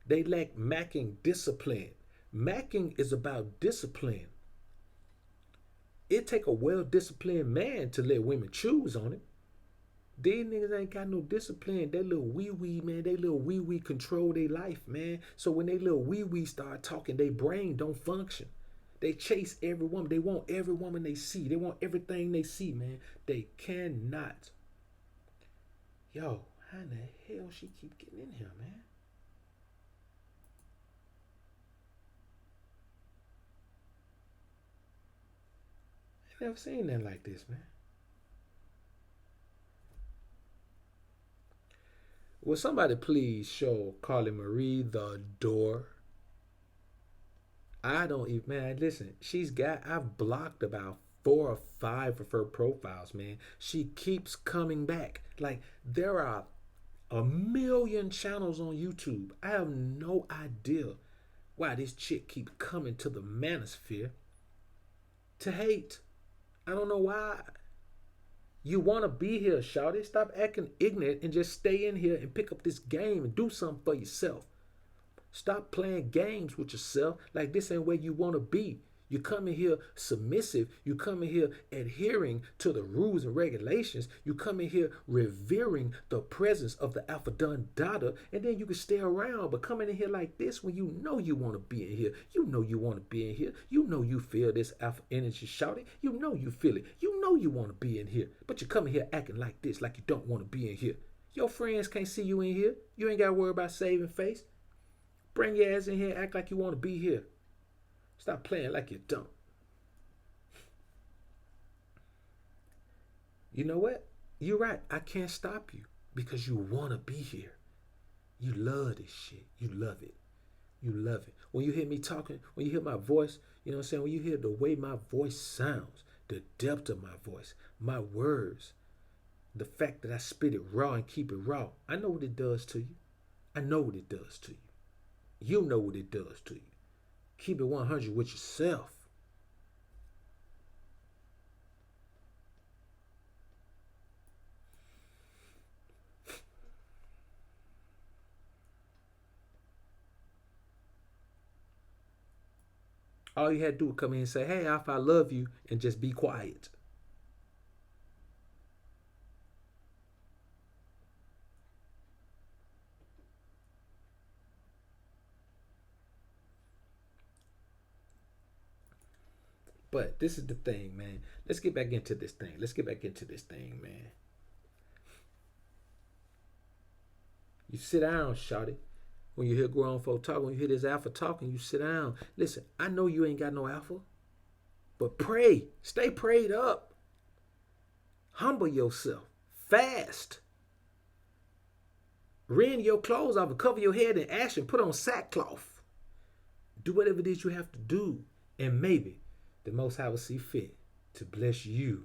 They lack macking discipline. Macking is about discipline. It take a well-disciplined man to let women choose on him. These niggas ain't got no discipline. They little wee-wee, man. They little wee-wee control their life, man. So when they little wee-wee start talking, their brain don't function. They chase every woman. They want every woman they see. They want everything they see, man. They cannot. Yo, how in the hell she keep getting in here, man? I never seen nothing like this, man. Will somebody please show Carly Marie the door? I don't even, man, listen, I've blocked about 4 or 5 of her profiles, man. She keeps coming back. Like, there are a million channels on YouTube. I have no idea why this chick keep coming to the manosphere to hate. I don't know why. You want to be here, shawty. Stop acting ignorant and just stay in here and pick up this game and do something for yourself. Stop playing games with yourself like this ain't where you want to be. You come in here submissive. You come in here adhering to the rules and regulations. You come in here revering the presence of the Alpha Dun Dada, and then you can stay around. But coming in here like this when you know you want to be in here. You know you want to be in here. You know you feel this alpha energy shouting. You know you feel it. You know you want to be in here. But you come in here acting like this, like you don't want to be in here. Your friends can't see you in here. You ain't got to worry about saving face. Bring your ass in here, act like you want to be here. Stop playing like you don't. You know what? You're right. I can't stop you because you want to be here. You love this shit. You love it. You love it. When you hear me talking, when you hear my voice, you know what I'm saying? When you hear the way my voice sounds, the depth of my voice, my words, the fact that I spit it raw and keep it raw, I know what it does to you. I know what it does to you. You know what it does to you. Keep it 100 with yourself. All you had to do was come in and say, hey, Alpha, I love you, and just be quiet. But this is the thing, man. Let's get back into this thing. Let's get back into this thing, man. You sit down, shawty. When you hear grown folk talking, when you hear this alpha talking, you sit down. Listen, I know you ain't got no alpha, but pray. Stay prayed up. Humble yourself. Fast. Rend your clothes off and cover your head in ash and put on sackcloth. Do whatever it is you have to do. And maybe the Most High will see fit to bless you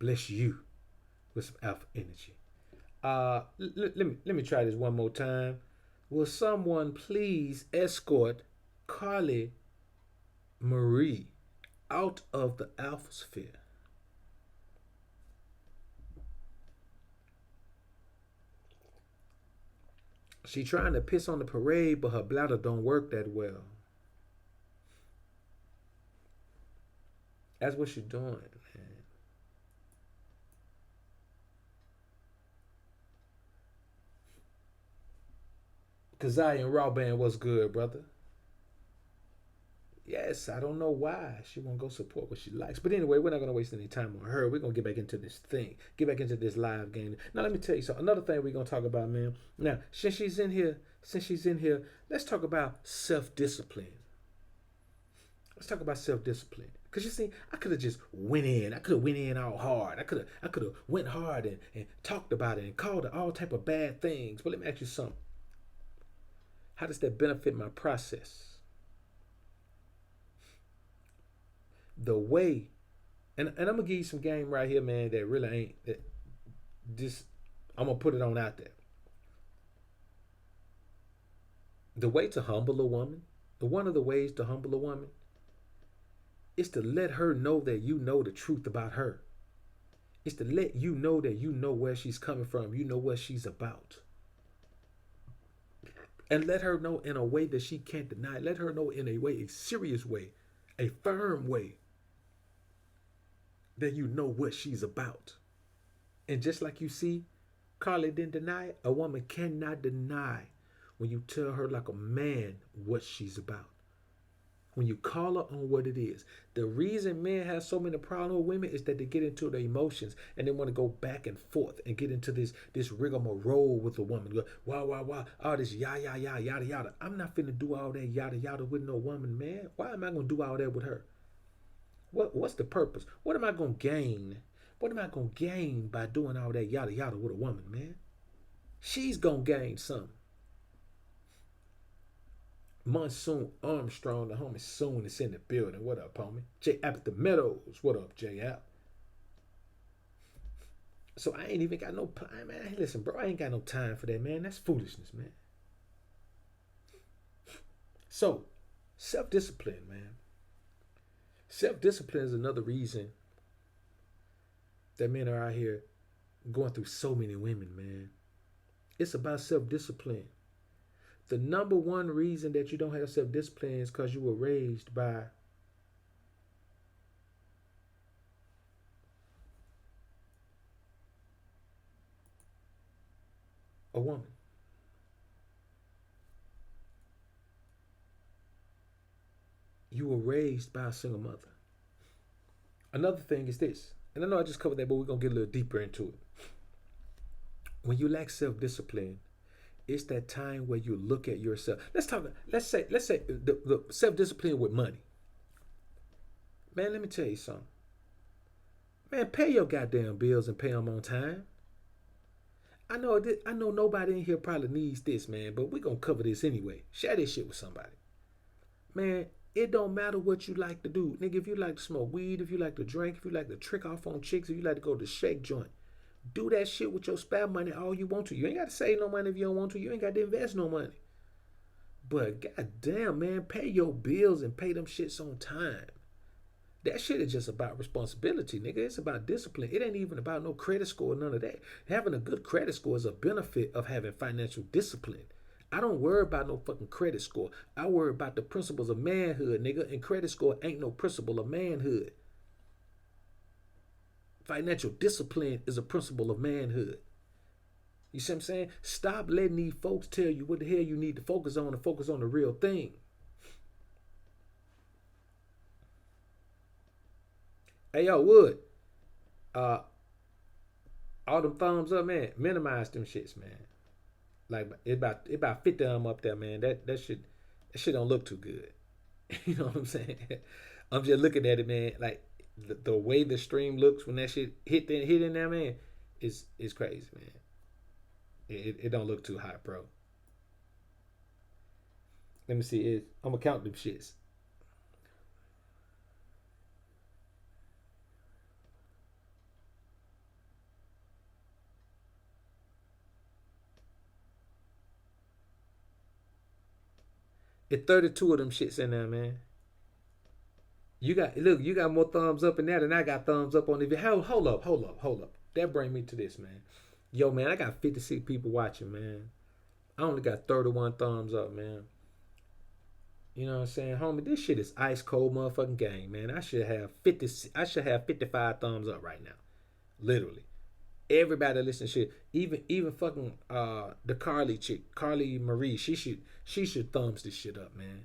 with some alpha energy. Let me try this one more time. Will someone please escort Carly Marie out of the alpha sphere? She trying to piss on the parade, but her bladder don't work that well. That's what she's doing, man. Kaziah Raw Band, what's good, brother? Yes, I don't know why she won't go support what she likes. But anyway, we're not going to waste any time on her. We're going to get back into this thing. Get back into this live game. Now, let me tell you something. Another thing we're going to talk about, man. Now, since she's in here, let's talk about self-discipline. Let's talk about self-discipline. Because you see, I could have just went in. I could have went in all hard. I could have went hard and talked about it and called it all type of bad things. But let me ask you something. How does that benefit my process? The way, and I'm gonna give you some game right here, man, that really ain't that just I'm gonna put it on out there. The way to humble a woman, one of the ways to humble a woman is to let her know that you know the truth about her. It's to let you know that you know where she's coming from, you know what she's about. And let her know in a way that she can't deny. Let her know in a way, a serious way, a firm way, that you know what she's about. And just like you see, Carly didn't deny it. A woman cannot deny when you tell her like a man what she's about. When you call her on what it is. The reason men have so many problems with women is that they get into their emotions and they want to go back and forth and get into this rigmarole with a woman. Go, wow, all this yada yada. I'm not finna do all that yada yada with no woman, man. Why am I gonna do all that with her? What's the purpose? What am I gonna gain? What am I gonna gain by doing all that yada yada with a woman, man? She's gonna gain something. Monsoon Armstrong, the homie Soon is in the building. What up, homie? J App at the Meadows. What up, J App? So I ain't even got no time, man. Listen, bro, I ain't got no time for that, man. That's foolishness, man. So, self-discipline, man. Self-discipline is another reason that men are out here going through so many women, man. It's about self-discipline. The number one reason that you don't have self-discipline is because you were raised by a woman. You were raised by a single mother. Another thing is this, and I know I just covered that, but we're going to get a little deeper into it. When you lack self-discipline, it's that time where you look at yourself. Let's say the self-discipline with money. Man, let me tell you something. Man, pay your goddamn bills and pay them on time. I know nobody in here probably needs this, man, but we're going to cover this anyway. Share this shit with somebody. Man, it don't matter what you like to do. Nigga, if you like to smoke weed, if you like to drink, if you like to trick off on chicks, if you like to go to the shake joint, do that shit with your spare money all you want to. You ain't got to save no money if you don't want to. You ain't got to invest no money. But goddamn, man, pay your bills and pay them shits on time. That shit is just about responsibility, nigga. It's about discipline. It ain't even about no credit score or none of that. Having a good credit score is a benefit of having financial discipline. I don't worry about no fucking credit score. I worry about the principles of manhood, nigga. And credit score ain't no principle of manhood. Financial discipline is a principle of manhood. You see what I'm saying? Stop letting these folks tell you what the hell you need to focus on and focus on the real thing. Hey, yo, Wood. All them thumbs up, man. Minimize them shits, man. Like it about 50 of them up there, man. That shit don't look too good. You know what I'm saying? I'm just looking at it, man. Like the way the stream looks when that shit hit in there, man, is crazy, man. It don't look too hot, bro. Let me see. I'm gonna count them shits. It's 32 of them shits in there, man. You got more thumbs up in there than I got thumbs up on the video. Hold up. That bring me to this, man. Yo, man, I got 56 people watching, man. I only got 31 thumbs up, man. You know what I'm saying, homie? This shit is ice cold motherfucking game, man. I should have 50. I should have 55 thumbs up right now, literally. Everybody listen to shit. Even fucking the Carly chick, Carly Marie. She should thumbs this shit up, man.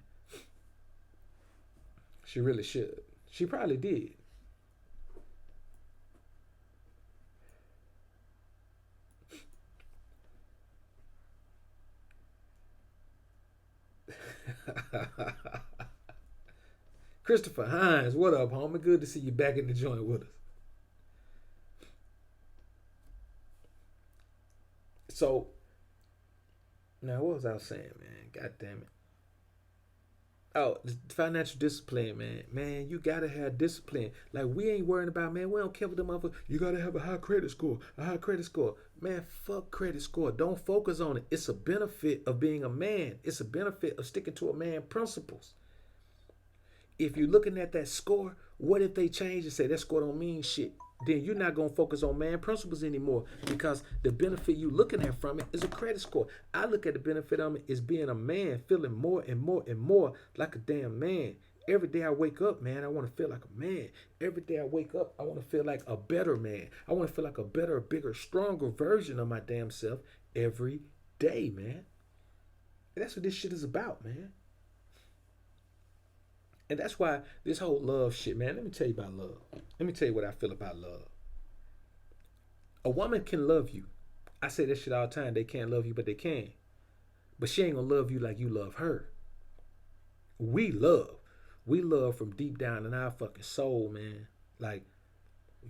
She really should. She probably did. Christopher Hines, what up, homie? Good to see you back in the joint with us. So, now what was I saying, man? God damn it. Oh, financial discipline, man. Man, you gotta have discipline. Like we ain't worrying about, man. We don't care what the motherfucker. You gotta have a high credit score. A high credit score. Man, fuck credit score. Don't focus on it. It's a benefit of being a man. It's a benefit of sticking to a man principles. If you're looking at that score, what if they change and say that score don't mean shit? Then you're not gonna focus on man principles anymore because the benefit you looking at from it is a credit score. I look at the benefit of it as being a man, feeling more and more and more like a damn man. Every day I wake up, man, I want to feel like a man. Every day I wake up, I want to feel like a better man. I want to feel like a better, bigger, stronger version of my damn self every day, man. And that's what this shit is about, man. And that's why this whole love shit, man, let me tell you about love. Let me tell you what I feel about love. A woman can love you. I say that shit all the time. They can't love you, but they can. But she ain't gonna love you like you love her. We love. We love from deep down in our fucking soul, man. Like,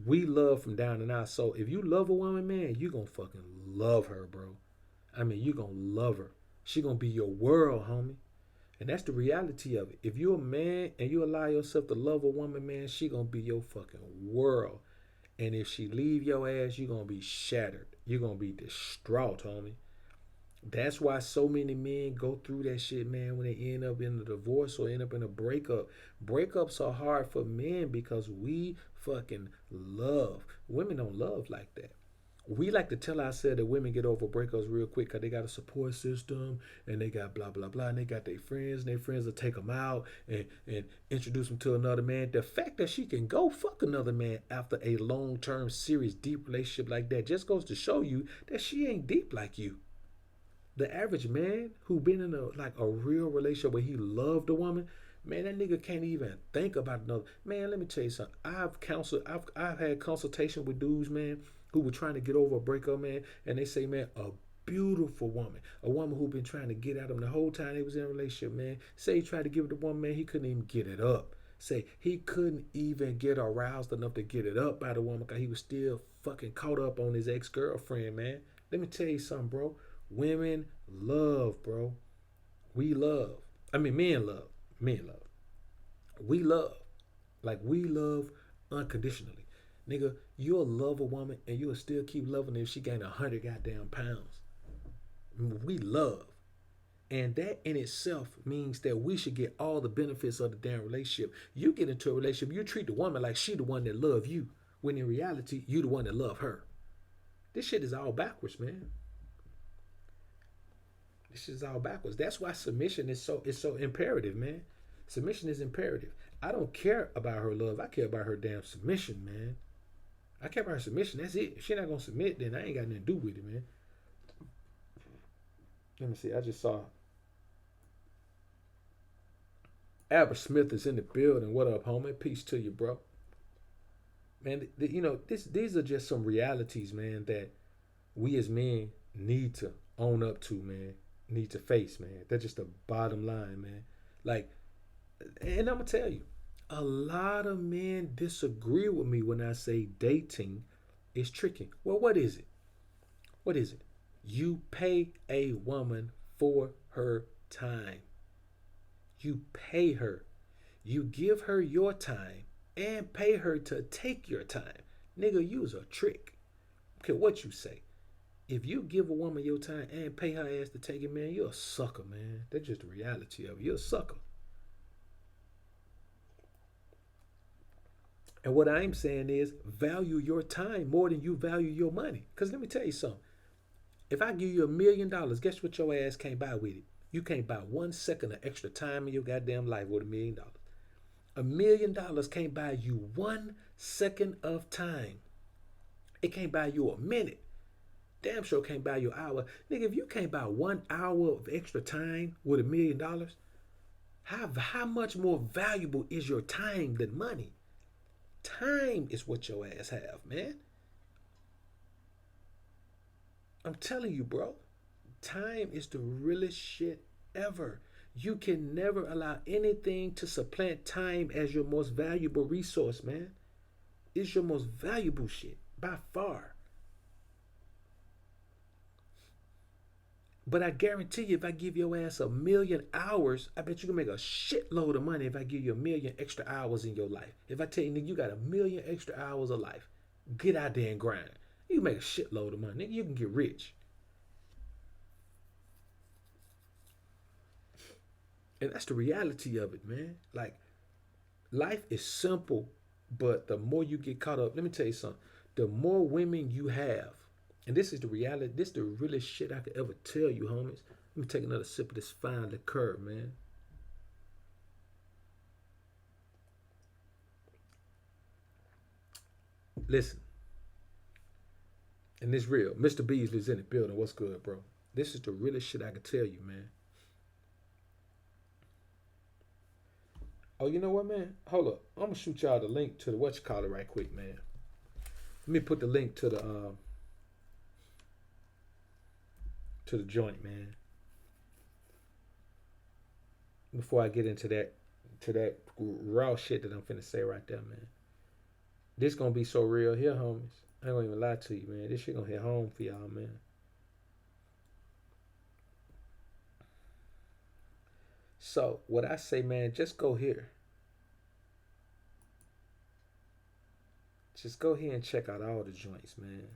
we love from down in our soul. If you love a woman, man, you gonna fucking love her, bro. I mean, you gonna love her. She gonna be your world, homie. And that's the reality of it. If you're a man and you allow yourself to love a woman, man, she gonna be your fucking world. And if she leave your ass, you're gonna be shattered. You're gonna be distraught, homie. That's why so many men go through that shit, man, when they end up in a divorce or end up in a breakup. Breakups are hard for men because we fucking love. Women don't love like that. We like to tell ourselves that women get over breakups real quick because they got a support system and they got blah, blah, blah. And they got their friends and their friends will take them out and introduce them to another man. The fact that she can go fuck another man after a long-term, serious, deep relationship like that just goes to show you that she ain't deep like you. The average man who been in a real relationship where he loved a woman, man, that nigga can't even think about another. Man, let me tell you something. I've had consultation with dudes, man, who were trying to get over a breakup, man, and they say, man, a beautiful woman, a woman who been trying to get at him the whole time they was in a relationship, man. Say he tried to give it to one man, he couldn't even get it up. Say he couldn't even get aroused enough to get it up by the woman because he was still fucking caught up on his ex-girlfriend, man. Let me tell you something, bro. Women love, bro. We love. I mean, men love. Men love. We love. Like, we love unconditionally. Nigga, you'll love a woman and you'll still keep loving her if she gained 100 goddamn pounds. We love. And that in itself means that we should get all the benefits of the damn relationship. You get into a relationship, you treat the woman like she the one that love you, when in reality, you the one that love her. This shit is all backwards, man. This shit is all backwards. That's why submission is so imperative, man. Submission is imperative. I don't care about her love. I care about her damn submission, man. I care about her submission. That's it. If she not gonna submit, then I ain't got nothing to do with it, man. Let me see. I just saw Albert Smith is in the building. What up, homie? Peace to you, bro. Man, these are just some realities, man, that we as men need to own up to, man. Need to face, man. That's just the bottom line, man. Like, and I'm gonna tell you, a lot of men disagree with me when I say dating is tricky. Well, what is it? What is it? You pay a woman for her time. You pay her. You give her your time and pay her to take your time. Nigga, use a trick. Okay, what you say? If you give a woman your time and pay her ass to take it, man, you're a sucker, man. That's just the reality of it. You're a sucker. And what I'm saying is value your time more than you value your money. Because let me tell you something. If I give you $1 million, guess what your ass can't buy with it? You can't buy 1 second of extra time in your goddamn life with $1 million. $1 million can't buy you 1 second of time. It can't buy you a minute. Damn sure can't buy you an hour. Nigga, if you can't buy 1 hour of extra time with $1 million, how much more valuable is your time than money? Time is what your ass have, man. I'm telling you, bro. Time is the realest shit ever. You can never allow anything to supplant time as your most valuable resource, man. It's your most valuable shit by far. But I guarantee you, if I give your ass 1,000,000 hours, I bet you can make a shitload of money if I give you 1,000,000 extra hours in your life. If I tell you, nigga, you got 1,000,000 extra hours of life, get out there and grind. You make a shitload of money. Nigga, you can get rich. And that's the reality of it, man. Like, life is simple, but the more you get caught up, let me tell you something. The more women you have, and this is the reality, this is the realest shit I could ever tell you, homies. Let me take another sip of this fine liqueur, man. Listen, and this real. Mr. Beasley's in the building. What's good, bro? This is the realest shit I could tell you, man. Oh, you know what, man? Hold up. I'm gonna shoot y'all the link to the what you call it right quick, man. Let me put the link to the joint, man. Before I get into that raw shit that I'm finna say right there, man. This gonna be so real here, homies. I ain't gonna even lie to you, man. This shit gonna hit home for y'all, man. So what I say, man, just go here. Just go here and check out all the joints, man.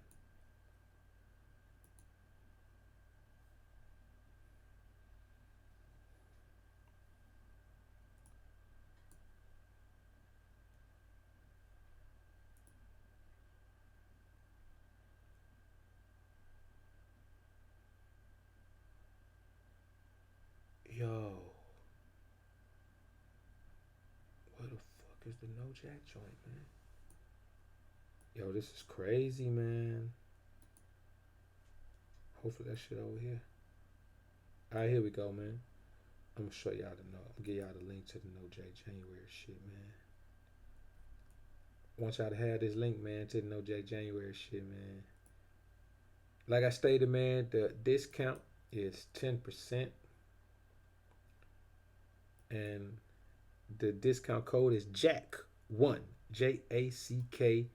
Yo, what the fuck is the no jack joint, man? Yo, this is crazy, man. Hopefully that shit over here. All right, here we go, man. I'm gonna show y'all the no. I'm gonna give y'all the link to the No J January shit, man. Want y'all to have this link, man, to the No J January shit, man. Like I stated, man, the discount is 10%, and the discount code is Jack1, JACK1.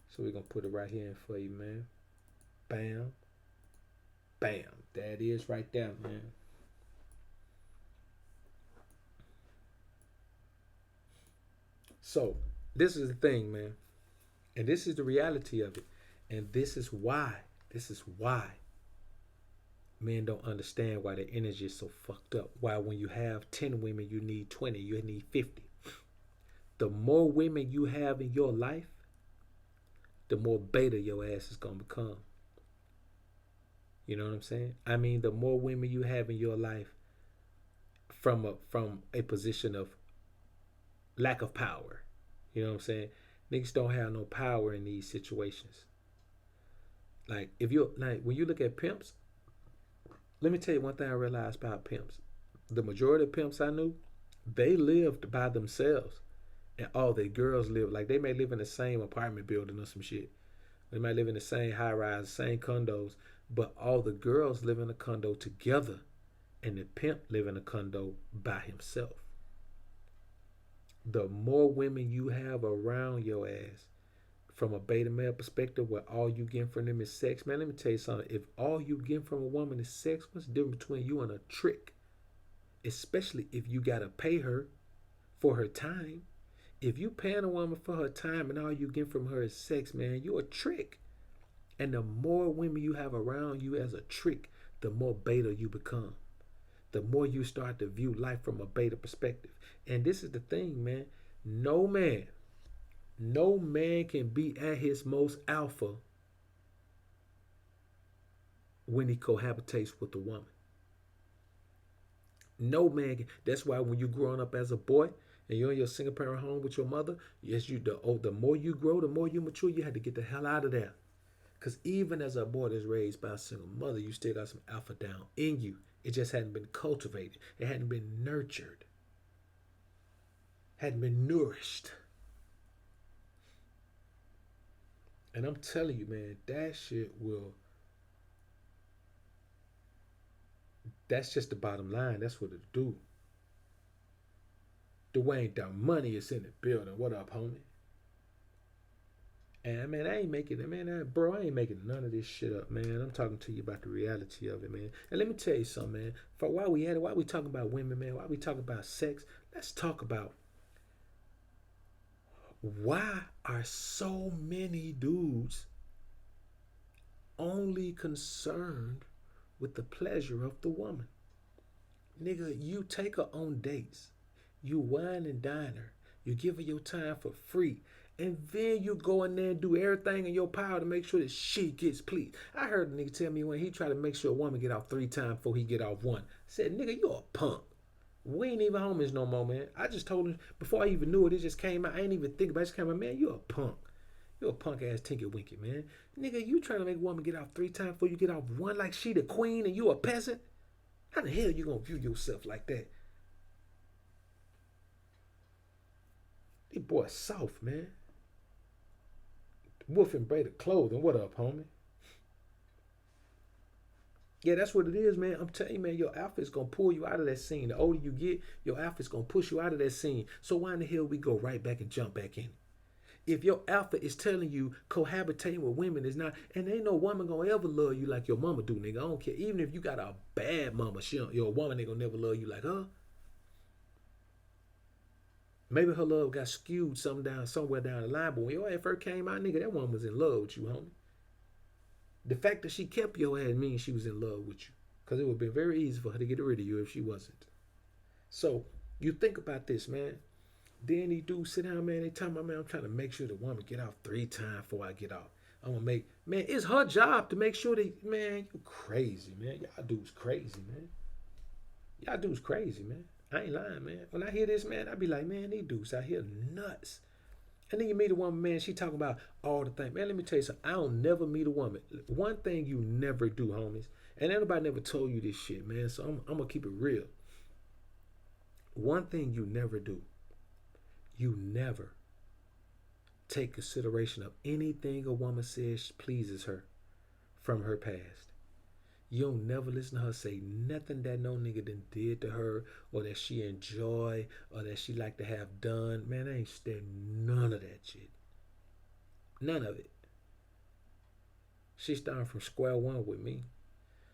So we're gonna put it right here for you, man. Bam, bam. There it is right there, man. So this is the thing, man. And this is the reality of it. And this is why men don't understand why their energy is so fucked up. Why when you have 10 women, you need 20, you need 50. The more women you have in your life, the more beta your ass is gonna become. You know what I'm saying? I mean, the more women you have in your life from a position of lack of power. You know what I'm saying? Niggas don't have no power in these situations. Like if you like when you look at pimps, let me tell you one thing I realized about pimps. The majority of pimps I knew, they lived by themselves. And all their girls live like they may live in the same apartment building or some shit. They might live in the same high rise, same condos, but all the girls live in a condo together and the pimp live in a condo by himself. The more women you have around your ass, from a beta male perspective, where all you get from them is sex, man, let me tell you something. If all you get from a woman is sex, what's the difference between you and a trick? Especially if you gotta pay her for her time. If you paying a woman for her time and all you get from her is sex, man, you a trick. And the more women you have around you as a trick, the more beta you become. The more you start to view life from a beta perspective. And this is the thing, man. No man, no man can be at his most alpha when he cohabitates with a woman. No man. That's why when you growing up as a boy and you're in your single parent home with your mother, yes, the more you grow, the more you mature. You had to get the hell out of there. Because even as a boy that's raised by a single mother, you still got some alpha down in you. It just hadn't been cultivated. It hadn't been nurtured. Hadn't been nourished. And I'm telling you, man, that shit will. That's just the bottom line. That's what it do. Dwayne, the money is in the building. What up, homie? And man, I ain't making it, man. Bro, I ain't making none of this shit up, man. I'm talking to you about the reality of it, man. And let me tell you something, man. For why we at it, why we talking about women, man? Why we talking about sex? Let's talk about why are so many dudes only concerned with the pleasure of the woman. Nigga, you take her on dates. You wine and dine her. You give her your time for free. And then you go in there and do everything in your power to make sure that she gets pleased. I heard a nigga tell me when he tried to make sure a woman get off 3 times before he get off 1. I said, nigga, you a punk. We ain't even homies no more, man. I just told him before I even knew it, it just came out. I ain't even think about it. It just came out, man, you a punk. You a punk ass Tinky Winky, man. Nigga, you trying to make a woman get off 3 times before you get off 1 like she the queen and you a peasant? How the hell you gonna view yourself like that? These boys soft, man. Wolf and braided clothing. What up, homie? Yeah, that's what it is, man. I'm telling you, man, your outfit's gonna pull you out of that scene. The older you get, your outfit's gonna push you out of that scene. So why in the hell we go right back and jump back in? If your outfit is telling you cohabitating with women is not, and ain't no woman gonna ever love you like your mama do, nigga. I don't care. Even if you got a bad mama, you're a woman, they gonna never love you like her. Maybe her love got skewed somewhere down the line, but when your ass first came out, nigga, that woman was in love with you, homie. The fact that she kept your ass means she was in love with you. Because it would have been very easy for her to get rid of you if she wasn't. So, you think about this, man. Then these dudes sit down, man, they tell me, man, I'm trying to make sure the woman get off 3 times before I get off. I'm going to make, man, it's her job to make sure that, man, you crazy, man. Y'all dudes crazy, man. Y'all dudes crazy, man. I ain't lying, man. When I hear this, man, I be like, man, these dudes out here nuts. And then you meet a woman, man, she talking about all the things. Man, let me tell you something. I don't never meet a woman. One thing you never do, homies, and anybody never told you this shit, man, so I'm going to keep it real. One thing you never do, you never take consideration of anything a woman says pleases her from her past. You don't never listen to her say nothing that no nigga done did to her or that she enjoy or that she like to have done. Man, I ain't stand none of that shit. None of it. She's starting from square one with me.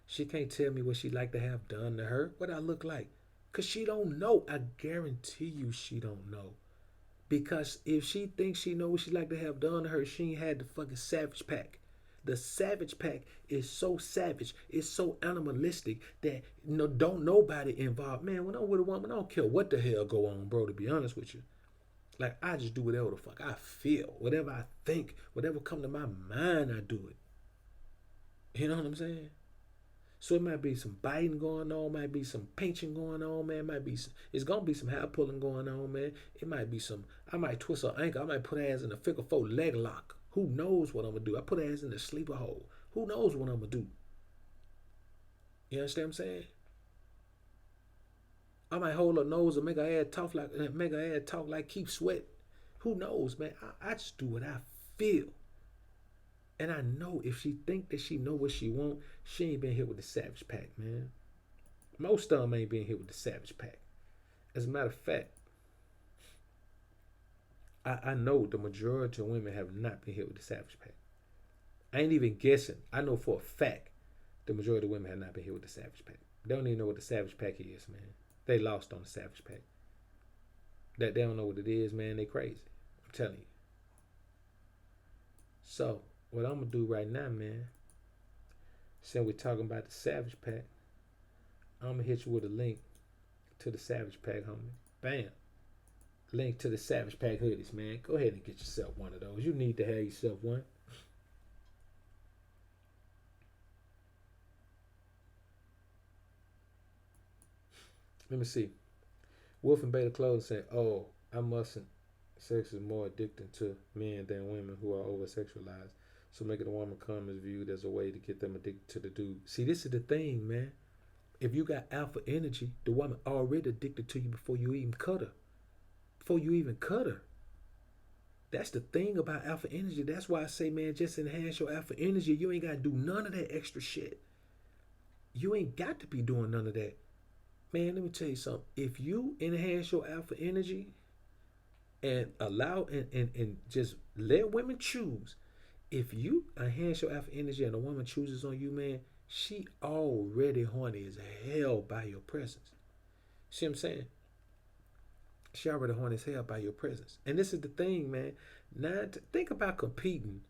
She can't tell me what she like to have done to her, what I look like. Because she don't know. I guarantee you she don't know. Because if she thinks she know what she like to have done to her, she ain't had the fucking Savage Pack. The Savage Pack is so savage, it's so animalistic that don't nobody involved. Man, when I'm with a woman, I don't care what the hell go on, bro, to be honest with you. Like, I just do whatever the fuck I feel. Whatever I think, whatever come to my mind, I do it. You know what I'm saying? So it might be some biting going on, might be some pinching going on, man. It's gonna be some hair pulling going on, man. It might be I might twist her ankle, I might put her ass in a figure 4 leg lock. Who knows what I'm gonna do? I put her ass in the sleeper hole. Who knows what I'm gonna do? You understand what I'm saying? I might hold her nose and make her ass talk like Keep Sweat. Who knows, man? I just do what I feel. And I know if she think that she know what she want, she ain't been hit with the Savage Pack, man. Most of them ain't been hit with the Savage Pack. As a matter of fact, I know the majority of women have not been hit with the Savage Pack. I ain't even guessing. I know for a fact the majority of women have not been hit with the Savage Pack. They don't even know what the Savage Pack is, man. They lost on the Savage Pack. That they don't know what it is, man. They crazy. I'm telling you. So, what I'm going to do right now, man, since we're talking about the Savage Pack, I'm going to hit you with a link to the Savage Pack, homie. Bam. Link to the Savage Pack hoodies, man. Go ahead and get yourself one of those. You need to have yourself one. Let me see. Wolf and Beta Clothing said, oh, I mustn't. Sex is more addicting to men than women who are over-sexualized. So making a woman come is viewed as a way to get them addicted to the dude. See, this is the thing, man. If you got alpha energy, the woman already addicted to you before you even cut her. That's the thing about alpha energy. That's why I say, man, just enhance your alpha energy. You ain't got to do none of that extra shit. You ain't got to be doing none of that. Man, let me tell you something. If you enhance your alpha energy and allow and just let women choose, If you enhance your alpha energy and a woman chooses on you, man, she already horny as hell by your presence. See what I'm saying? She already horny as hell by your presence. And this is the thing, man. Now think about competing.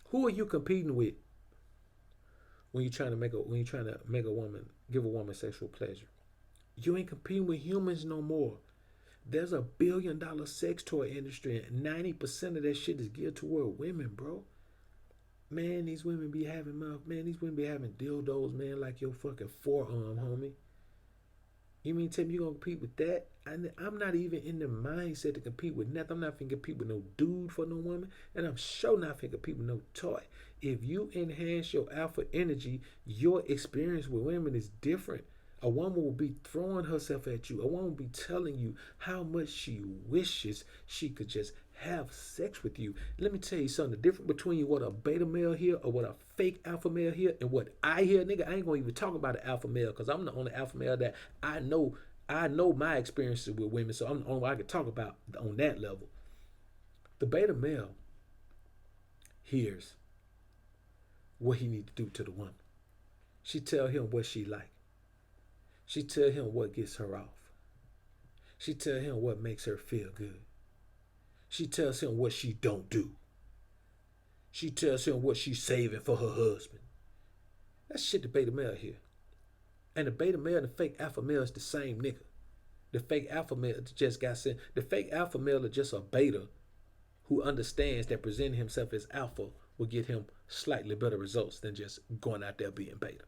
Who are you competing with when you're trying to make a woman give a woman sexual pleasure? You ain't competing with humans no more. There's a $1 billion sex toy industry, and 90% of that shit is geared toward women, bro. Man, these women be having these women be having dildos, man, like your fucking forearm, homie. You mean tell me you gonna compete with that? I'm not even in the mindset to compete with nothing. I'm not finna compete with no dude for no woman, and I'm sure not finna compete with no toy. If you enhance your alpha energy, your experience with women is different. A woman will be throwing herself at you. A woman will be telling you how much she wishes she could just have sex with you. Let me tell you something. The difference between what a beta male hear or what a fake alpha male hear and what I hear, nigga, I ain't gonna even talk about an alpha male because I'm the only alpha male that I know. I know my experiences with women, so I'm the only one I can talk about on that level. The beta male hears what he need to do to the woman. She tell him what she like. She tell him what gets her off. She tell him what makes her feel good. She tells him what she don't do. She tells him what she's saving for her husband. That's shit the beta male here. And the beta male and the fake alpha male is the same nigga. The fake alpha male just got sent. The fake alpha male is just a beta who understands that presenting himself as alpha will get him slightly better results than just going out there being beta.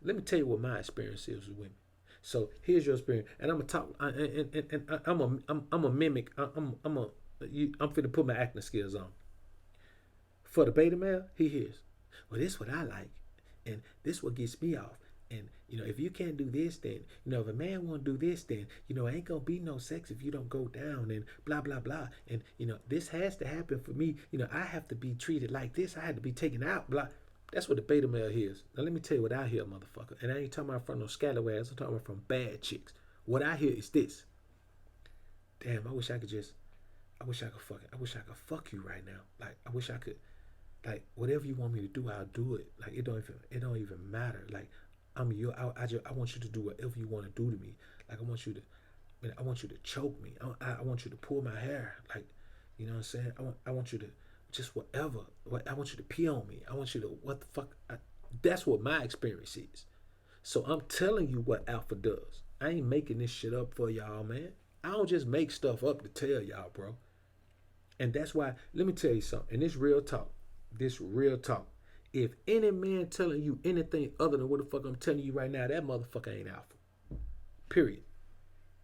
Let me tell you what my experience is with women. So here's your experience, and I'm gonna talk. I'm a mimic. I'm finna put my acting skills on. For the beta male, he hears, well, this is what I like, and this is what gets me off. And if you can't do this, then if a man won't do this, then it ain't gonna be no sex if you don't go down and blah blah blah. And this has to happen for me. I have to be treated like this. I had to be taken out. Blah. That's what the beta male hears. Now let me tell you what I hear, motherfucker. And I ain't talking about from no scalawags. I'm talking about from bad chicks. What I hear is this. Damn, I wish I could fuck you right now. Like, I wish I could, like, whatever you want me to do, I'll do it. Like, it don't even matter. Like, I'm your, I want you to do whatever you want to do to me. Like, I want you to choke me. I want you to pull my hair. Like, you know what I'm saying? I want you to just whatever. I want you to pee on me. I want you to what the fuck. That's what my experience is. So I'm telling you what alpha does. I ain't making this shit up for y'all, man. I don't just make stuff up to tell y'all, bro. And that's why, let me tell you something. And this real talk. If any man telling you anything other than what the fuck I'm telling you right now, that motherfucker ain't alpha. Period.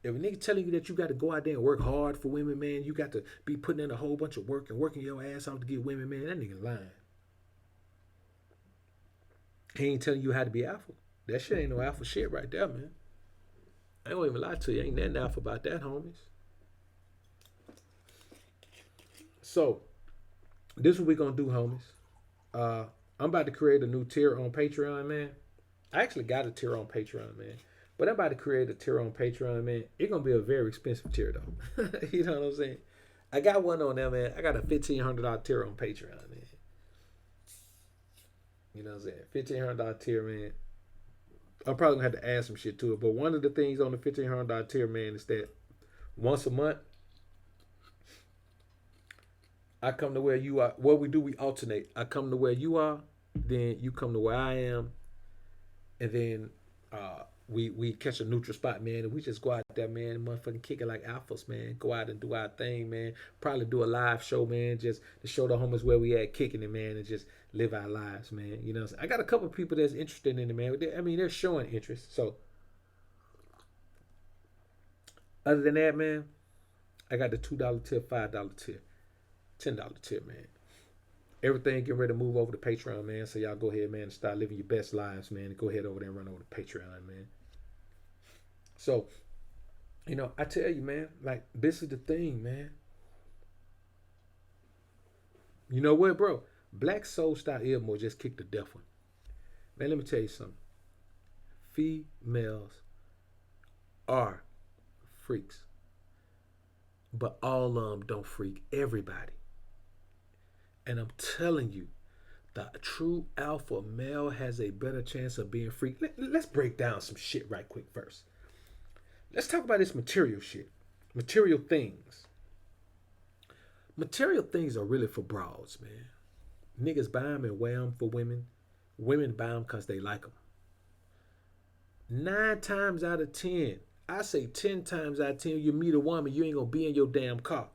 If a nigga telling you that you got to go out there and work hard for women, man, you got to be putting in a whole bunch of work and working your ass off to get women, man, that nigga lying. He ain't telling you how to be alpha. That shit ain't no alpha shit right there, man. I ain't gonna even lie to you. Ain't nothing alpha about that, homies. So, this is what we gonna do, homies. I'm about to create a new tier on Patreon, man. I actually got a tier on Patreon, man. But I'm about to create a tier on Patreon, man. It's going to be a very expensive tier, though. You know what I'm saying? I got one on there, man. I got a $1,500 tier on Patreon, man. You know what I'm saying? $1,500 tier, man. I'm probably going to have to add some shit to it. But one of the things on the $1,500 tier, man, is that once a month, I come to where you are. What we do, we alternate. I come to where you are, then you come to where I am, and then we catch a neutral spot, man, and we just go out there, man, and motherfucking kick it like alphas, man. Go out and do our thing, man. Probably do a live show, man, just to show the homies where we at kicking it, man, and just live our lives, man. You know what I'm saying? I got a couple of people that's interested in it, man. They're showing interest. So, other than that, man, I got the $2 tier, $5 tier, $10 tier, man. Everything getting ready to move over to Patreon, man. So y'all go ahead, man, and start living your best lives, man. And go ahead over there and run over to Patreon, man. So, I tell you, man, like, this is the thing, man. You know what, bro? Black Soul Style Ilmo just kicked the death one. Man, let me tell you something. Females are freaks. But all of them don't freak everybody. And I'm telling you, the true alpha male has a better chance of being free. Let's break down some shit right quick first. Let's talk about this material shit. Material things. Material things are really for broads, man. Niggas buy them and wear them for women. Women buy them because they like them. 9 times out of 10, I say 10 times out of 10, you meet a woman, you ain't gonna be in your damn car.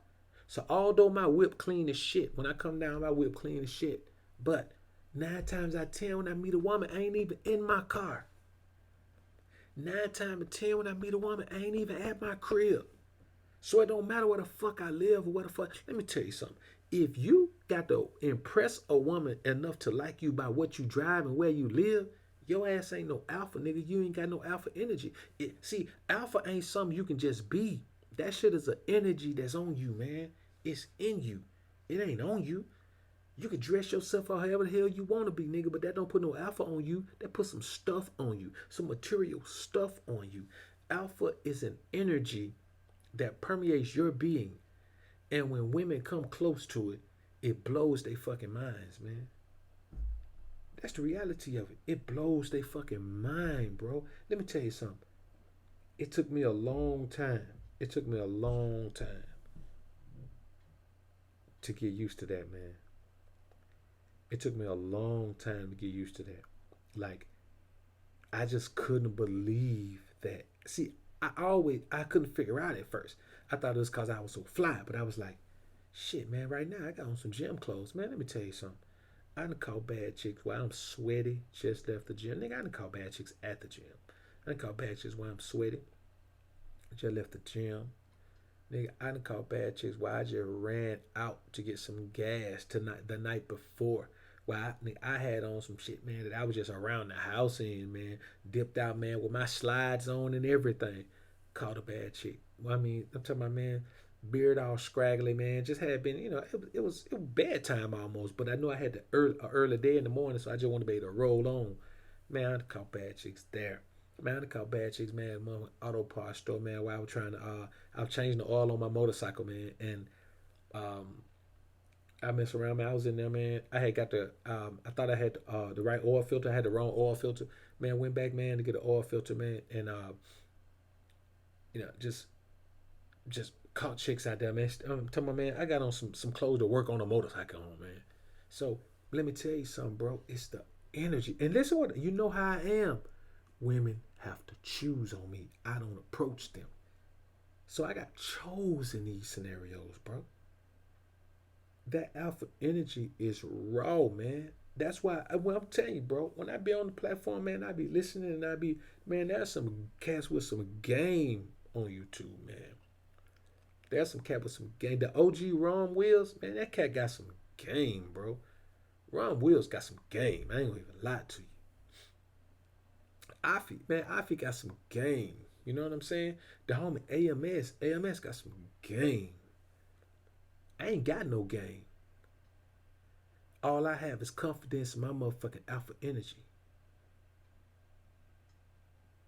So although my whip clean as shit, when I come down, my whip clean as shit. But 9 times out of 10, when I meet a woman, I ain't even in my car. 9 times out of 10, when I meet a woman, I ain't even at my crib. So it don't matter where the fuck I live or what the fuck. Let me tell you something. If you got to impress a woman enough to like you by what you drive and where you live, your ass ain't no alpha, nigga. You ain't got no alpha energy. See, alpha ain't something you can just be. That shit is an energy that's on you, man. It's in you. It ain't on you. You can dress yourself out however the hell you want to be, nigga, but that don't put no alpha on you. That put some stuff on you, some material stuff on you. Alpha is an energy that permeates your being. And when women come close to it, it blows their fucking minds, man. That's the reality of it. It blows their fucking mind, bro. Let me tell you something. It took me a long time. It took me a long time to get used to that, man. It took me a long time to get used to that. Like, I just couldn't believe that. See, I couldn't figure out at first. I thought it was because I was so fly, but I was like, shit, man, right now I got on some gym clothes. Man, let me tell you something. I done caught bad chicks while I'm sweaty, just left the gym. Nigga, I done caught bad chicks at the gym. I done caught bad chicks while I'm sweaty, just left the gym. Nigga, I done caught bad chicks while I just ran out to get some gas tonight the night before. Well, I had on some shit, man, that I was just around the house in, man. Dipped out, man, with my slides on and everything. Caught a bad chick. Well, I mean, I'm talking about, man, beard all scraggly, man. Just had been, it was bedtime almost, but I knew I had the early day in the morning, so I just wanted to be able to roll on. Man, I caught bad chicks there. Man, I caught bad chicks, man, at my auto parts store, man, while I was trying to, I was changing the oil on my motorcycle, man, and, I messed around, man. I was in there, man. I had got I thought I had the right oil filter. I had the wrong oil filter. Man, went back, man, to get an oil filter, man, and just caught chicks out there, man. I'm telling my man, I got on some clothes to work on a motorcycle on, man. So let me tell you something, bro. It's the energy, and listen, what you know how I am. Women have to choose on me. I don't approach them, so I got chose in these scenarios, bro. That alpha energy is raw, man. That's why well, I'm telling you, bro. When I be on the platform, man, I be listening and I be, man. There's some cats with some game on YouTube, man. There's some cat with some game. The OG Ron Wills, man, that cat got some game, bro. Ron Wills got some game. I ain't gonna even lie to you. Afi got some game. You know what I'm saying? The homie AMS got some game. I ain't got no game. All I have is confidence in my motherfucking alpha energy.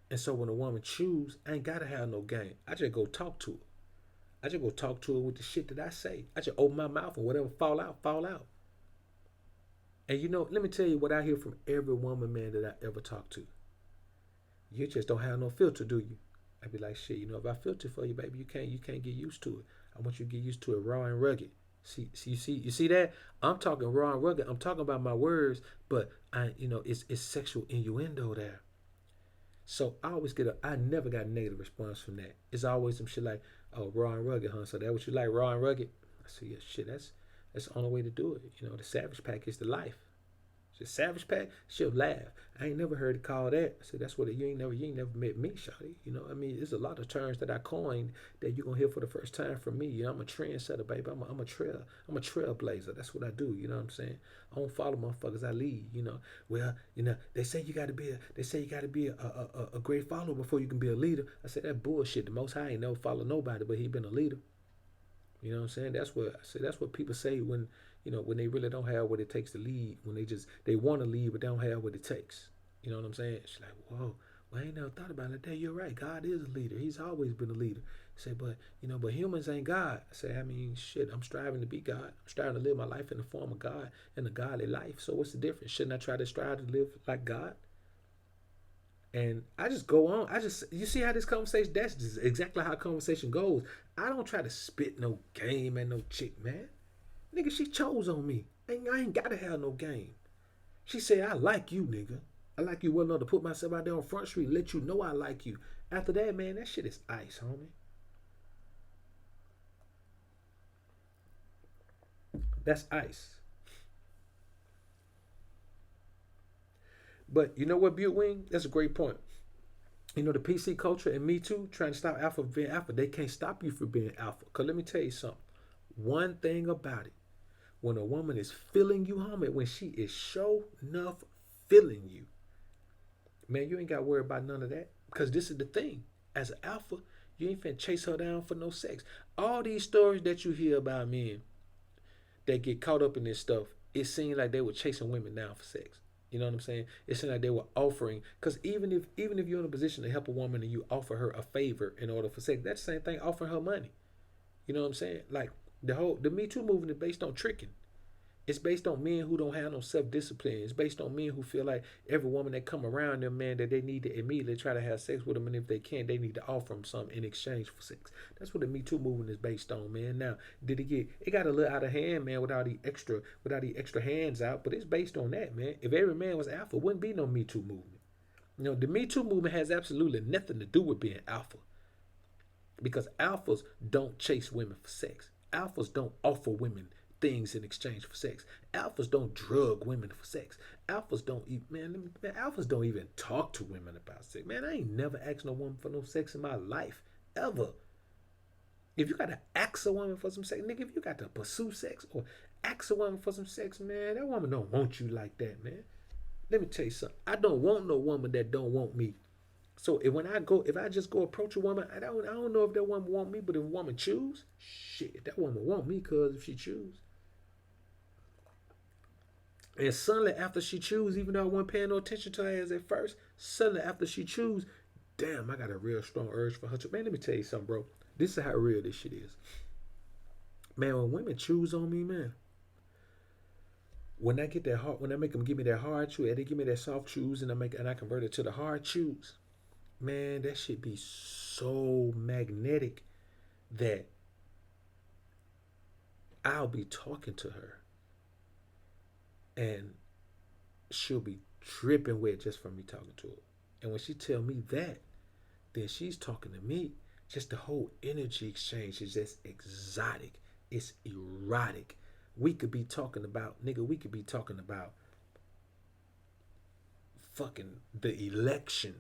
And so when a woman choose, I ain't gotta have no game. I just go talk to her. I just go talk to her with the shit that I say. I just open my mouth and whatever fall out, fall out. And let me tell you what I hear from every woman, man, that I ever talk to. You just don't have no filter, do you? I be like, shit, if I filter for you, baby, you can't get used to it. I want you to get used to it raw and rugged. You see that? I'm talking raw and rugged. I'm talking about my words, but it's sexual innuendo there. So I never got a negative response from that. It's always some shit like, oh, raw and rugged, huh? So that what you like, raw and rugged? I said, yeah, shit, that's the only way to do it. The Savage Pack is the life. The Savage Pack, she'll laugh. I ain't never heard it called that. I said, that's what you ain't never met me, shawty. I mean, there's a lot of terms that I coined that you're gonna hear for the first time from me. I'm a trendsetter, baby. I'm a trailblazer. That's what I do. You know what I'm saying? I don't follow motherfuckers. I lead. Well, they say you gotta be a great follower before you can be a leader. I said that bullshit. The Most High ain't never followed nobody, but he been a leader. You know what I'm saying? That's what people say when when they really don't have what it takes to lead, when they want to lead but they don't have what it takes. You know what I'm saying? It's like, Well, I ain't never thought about it like that. You're right. God is a leader. He's always been a leader. Say, but but humans ain't God. I say, I mean, shit. I'm striving to be God. I'm striving to live my life in the form of God and a godly life. So what's the difference? Shouldn't I try to strive to live like God? And I just go on. You see how this conversation, that's just exactly how conversation goes. I don't try to spit no game at no chick, man. Nigga, she chose on me. I ain't gotta have no game. She said, I like you, nigga. I like you well enough to put myself out there on Front Street and let you know I like you. After that, man, that shit is ice, homie. That's ice. But you know what, Butte Wing? That's a great point. The PC culture and Me Too trying to stop alpha from being alpha. They can't stop you from being alpha. Because let me tell you something. One thing about it, when a woman is feeling you, homie, when she is show enough feeling you, man, you ain't got to worry about none of that. Because this is the thing. As an alpha, you ain't finna chase her down for no sex. All these stories that you hear about men that get caught up in this stuff, it seems like they were chasing women down for sex. You know what I'm saying? It seemed like they were offering, because even if you're in a position to help a woman and you offer her a favor in order for sex, that's the same thing offering her money. You know what I'm saying? Like the Me Too movement is based on tricking. It's based on men who don't have no self-discipline. It's based on men who feel like every woman that come around them, man, that they need to immediately try to have sex with them, and if they can't, they need to offer them something in exchange for sex. That's what the Me Too movement is based on, man. Now, did it got a little out of hand, man, without the extra hands out, but it's based on that, man. If every man was alpha, it wouldn't be no Me Too movement. The Me Too movement has absolutely nothing to do with being alpha, because alphas don't chase women for sex. Alphas don't offer women things in exchange for sex. Alphas don't drug women for sex. Alphas don't alphas don't even talk to women about sex. Man, I ain't never asked no woman for no sex in my life. Ever. If you gotta ask a woman for some sex, nigga, if you got to pursue sex or ask a woman for some sex, man, that woman don't want you like that, man. Let me tell you something. I don't want no woman that don't want me. So if I just go approach a woman, I don't know if that woman want me, but if a woman choose, shit, that woman want me, cause if she choose. And suddenly after she choose, even though I wasn't paying no attention to her as at first, suddenly after she choose, damn, I got a real strong urge for her to. Man, let me tell you something, bro. This is how real this shit is. Man, when women choose on me, man, when I make them give me that hard choose, and they give me that soft choose, and I convert it to the hard choose, man, that shit be so magnetic that I'll be talking to her and she'll be dripping wet just from me talking to her. And when she tell me that, then she's talking to me. Just the whole energy exchange is just exotic. It's erotic. We could be talking about, nigga, we could be talking about fucking the election,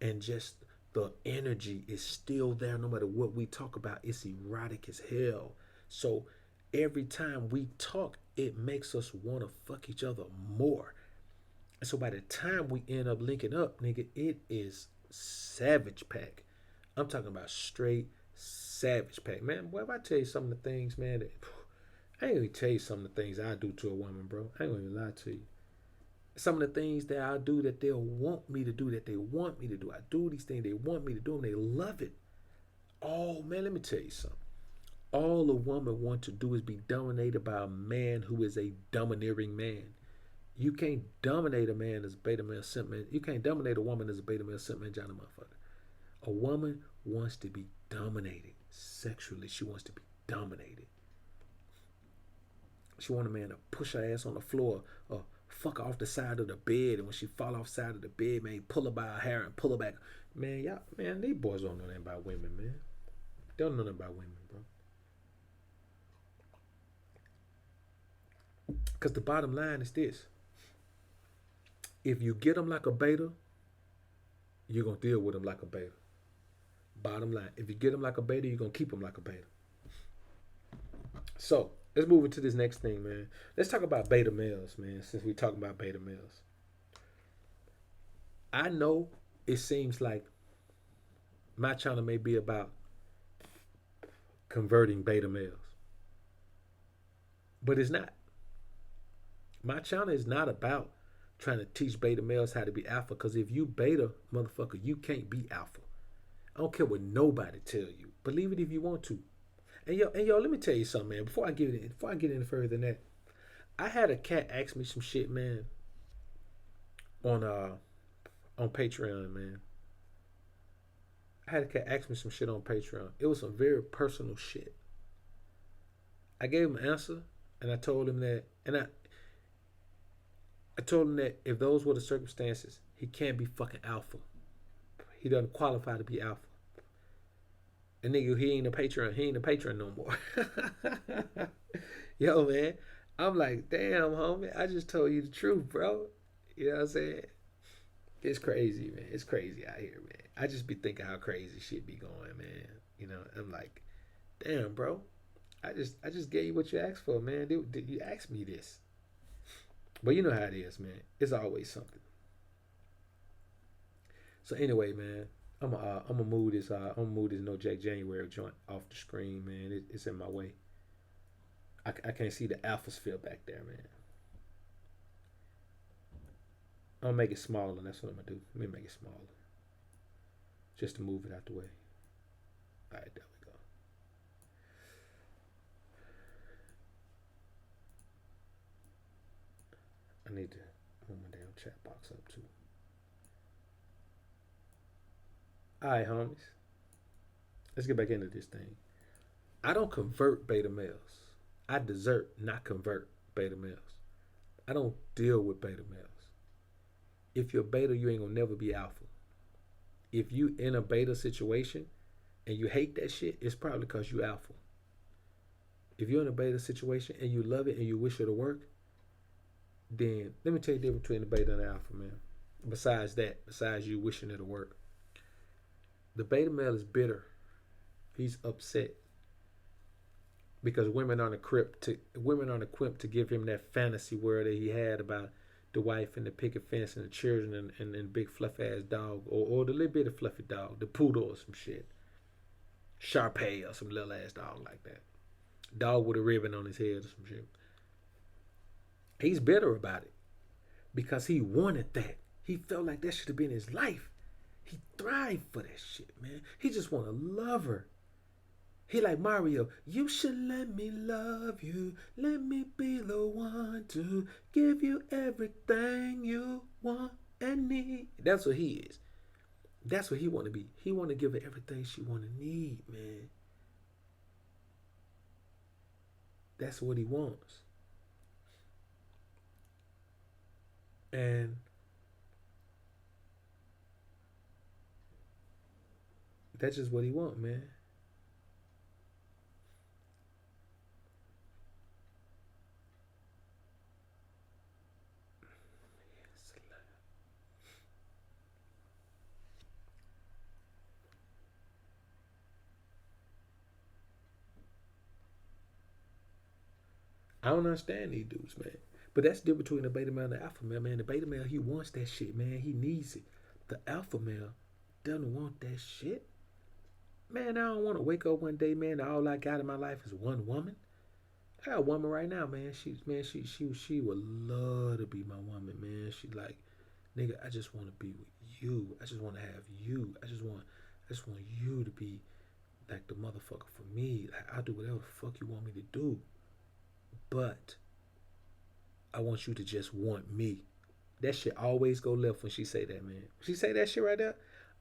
and just the energy is still there no matter what we talk about. It's erotic as hell. So every time we talk, it makes us want to fuck each other more. And so by the time we end up linking up, nigga, it is savage pack. I'm talking about straight savage pack. Man, boy, if I tell you some of the things, man, I ain't gonna tell you some of the things I do to a woman, bro. I ain't gonna lie to you. Some of the things that I do that they'll want me to do, that they want me to do. I do these things, they want me to do them, they love it. Oh, man, let me tell you something. All a woman wants to do is be dominated by a man who is a domineering man. You can't dominate a man as a beta male simp man. You can't dominate a woman as a beta male simp man, Johnny motherfucker. A woman wants to be dominated sexually. She wants to be dominated. She want a man to push her ass on the floor or fuck her off the side of the bed, and when she fall off the side of the bed, man, pull her by her hair and pull her back. Man, y'all, man, these boys don't know nothing about women, man. They don't know nothing about women, bro. Because the bottom line is this. If you get them like a beta, you're going to deal with them like a beta. Bottom line. If you get them like a beta, you're going to keep them like a beta. So, let's move into this next thing, man. Let's talk about beta males, man, since we're talking about beta males. I know it seems like my channel may be about converting beta males, but it's not. My channel is not about trying to teach beta males how to be alpha. Because if you beta, motherfucker, you can't be alpha. I don't care what nobody tell you. Believe it if you want to. And yo, let me tell you something, man. Before I get any further than that, I had a cat ask me some shit, man, on Patreon, man. I had a cat ask me some shit on Patreon. It was some very personal shit. I gave him an answer, and I told him that, I told him that if those were the circumstances, he can't be fucking alpha. He doesn't qualify to be alpha. And nigga, he ain't a patron. He ain't a patron no more. Yo, man, I'm like, damn, homie, I just told you the truth, bro. You know what I'm saying? It's crazy, man. It's crazy out here, man. I just be thinking how crazy shit be going, man. You know, I'm like, damn, bro. I just gave you what you asked for, man. Did you ask me this? But you know how it is, man. It's always something. So anyway, man, I'm gonna move this No Jack January joint off the screen, man. It's in my way. I can't see the alphasphere back there, man. I'm gonna make it smaller. That's what I'm gonna do. Let me make it smaller, just to move it out the way. All right, there we go. I need to move my damn chat box up too. All right, homies. Let's get back into this thing. I don't convert beta males. I desert, not convert beta males. I don't deal with beta males. If you're beta, you ain't gonna never be alpha. If you in a beta situation and you hate that shit, it's probably because you alpha. If you're in a beta situation and you love it and you wish it to work, then let me tell you the difference between the beta and the alpha, man. Besides you wishing it to work. The beta male is bitter. He's upset because women aren't equipped to give him that fantasy world that he had about the wife and the picket fence and the children and the big fluffy ass dog or the little bitty fluffy dog, the poodle or some shit, Sharpei or some little ass dog like that, dog with a ribbon on his head or some shit. He's bitter about it because he wanted that. He felt like that should have been his life. He thrived for that shit, man. He just want to love her. He like Mario. You should let me love you. Let me be the one to give you everything you want and need. That's what he is. That's what he want to be. He want to give her everything she want to need, man. That's what he wants. And that's just what he want, man. I don't understand these dudes, man. But that's the difference between the beta male and the alpha male, man. The beta male, he wants that shit, man. He needs it. The alpha male doesn't want that shit. Man, I don't want to wake up one day, man, and all I got in my life is one woman. I got a woman right now, man. She would love to be my woman, man. She like, nigga, I just want to be with you. I just want to have you. I just want you to be like the motherfucker for me. Like, I'll do whatever the fuck you want me to do. But I want you to just want me. That shit always go left when she say that, man. When she say that shit right there,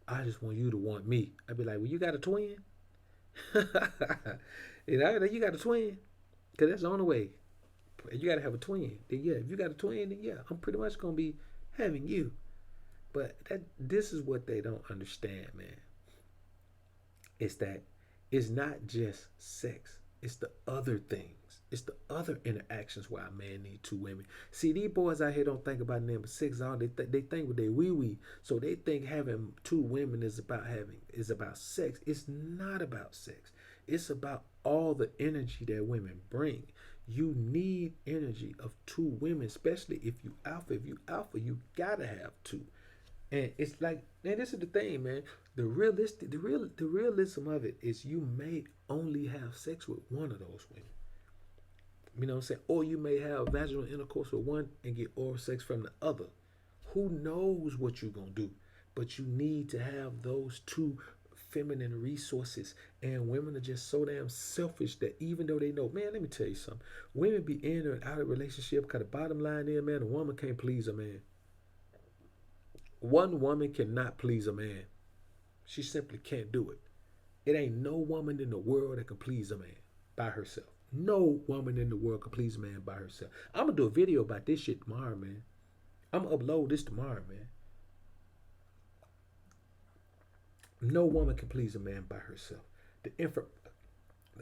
I just want you to want me. I'd be like, well, you got a twin? You know, you got a twin? Because that's the only way. You got to have a twin. Then, yeah, if you got a twin, then, yeah, I'm pretty much going to be having you. But this is what they don't understand, man. It's that it's not just sex. It's the other things. It's the other interactions why a man need two women. See, these boys out here don't think about number six. All they think with their wee. So they think having two women is about sex. It's not about sex. It's about all the energy that women bring. You need energy of two women, especially if you alpha. If you alpha, you gotta have two. And it's like, man, this is the thing, man. The realism of it is you may only have sex with one of those women. You know what I'm saying? Or you may have vaginal intercourse with one and get oral sex from the other. Who knows what you're gonna do? But you need to have those two feminine resources. And women are just so damn selfish that even though they know, man, let me tell you something. Women be in or out of relationship because the bottom line is, man, a woman can't please a man. One woman cannot please a man. She simply can't do it. It ain't no woman in the world that can please a man by herself. No woman in the world can please a man by herself. I'm gonna do a video about this shit tomorrow, man. I'm gonna upload this tomorrow, man. No woman can please a man by herself. The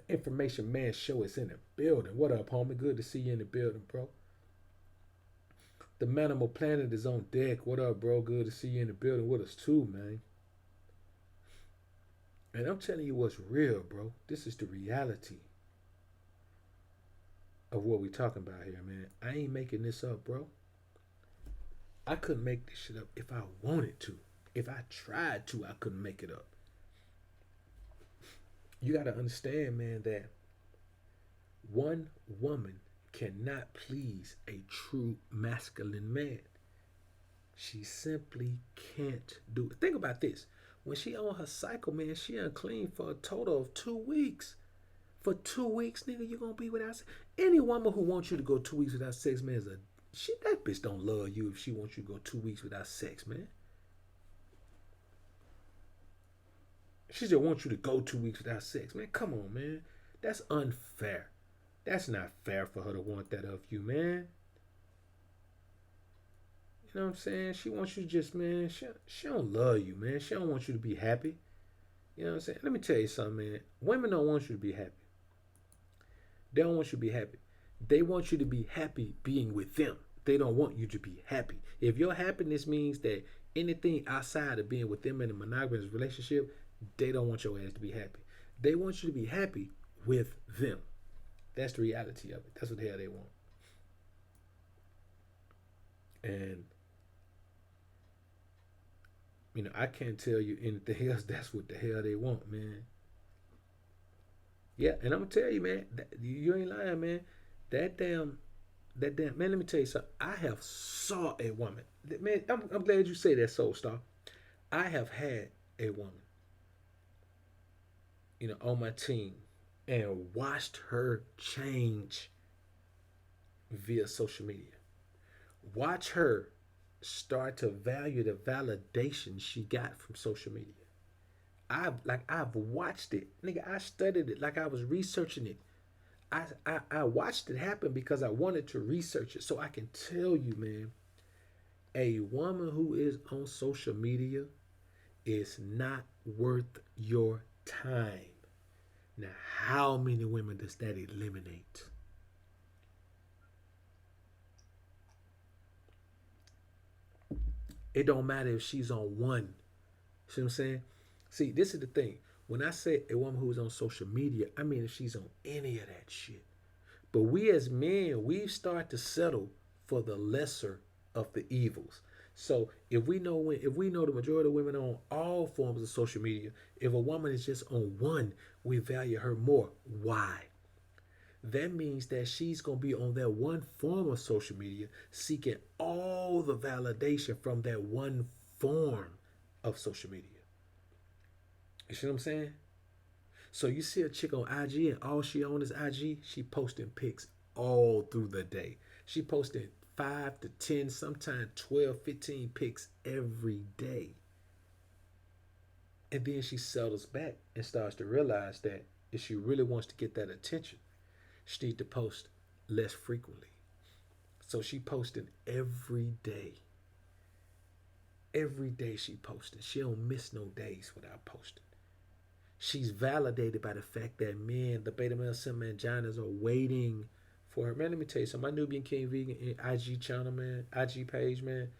information man show is in the building. What up, homie? Good to see you in the building, bro. The Manimal Planet is on deck. What up, bro? Good to see you in the building with us too, man. And I'm telling you what's real, bro. This is the reality of what we talking about here, man. I ain't making this up, bro. I couldn't make this shit up if I wanted to. If I tried to, I couldn't make it up. You got to understand, man, that one woman cannot please a true masculine man. She simply can't do it. Think about this. When she on her cycle, man, she unclean for a total of 2 weeks. For 2 weeks, nigga, you gonna be without sex. Any woman who wants you to go 2 weeks without sex, man, that bitch don't love you if she wants you to go 2 weeks without sex, man. She just wants you to go 2 weeks without sex, man. Come on, man. That's unfair. That's not fair for her to want that of you, man. You know what I'm saying? She wants you just, man, she don't love you, man. She don't want you to be happy. You know what I'm saying? Let me tell you something, man. Women don't want you to be happy. They don't want you to be happy. They want you to be happy being with them. They don't want you to be happy. If your happiness means that anything outside of being with them in a monogamous relationship, they don't want your ass to be happy. They want you to be happy with them. That's the reality of it. That's what the hell they want. And you know, I can't tell you anything else. That's what the hell they want, man. Yeah, and I'm gonna tell you, man, you ain't lying, man. That damn, man. Let me tell you something. I have saw a woman, man. I'm glad you say that, Soul Star. I have had a woman, you know, on my team, and watched her change via social media. Watch her start to value the validation she got from social media. I've watched it, nigga. I studied it like I was researching it. I watched it happen because I wanted to research it so I can tell you, man. A woman who is on social media is not worth your time. Now, how many women does that eliminate? It don't matter if she's on one. See what I'm saying? See, this is the thing. When I say a woman who is on social media, I mean if she's on any of that shit. But we as men, we start to settle for the lesser of the evils. So if we know the majority of women on all forms of social media, if a woman is just on one, we value her more. Why? That means that she's going to be on that one form of social media seeking all the validation from that one form of social media. You see what I'm saying? So you see a chick on IG and all she on is IG, she posting pics all through the day. She posting 5 to 10, sometimes 12, 15 pics every day. And then she settles back and starts to realize that if she really wants to get that attention, she needs to post less frequently. So she posting every day. Every day she posting. She don't miss no days without posting. She's validated by the fact that men, the beta male simp anginas, are waiting for her. Man, let me tell you something. My Nubian King Vegan IG channel, man, IG page, man,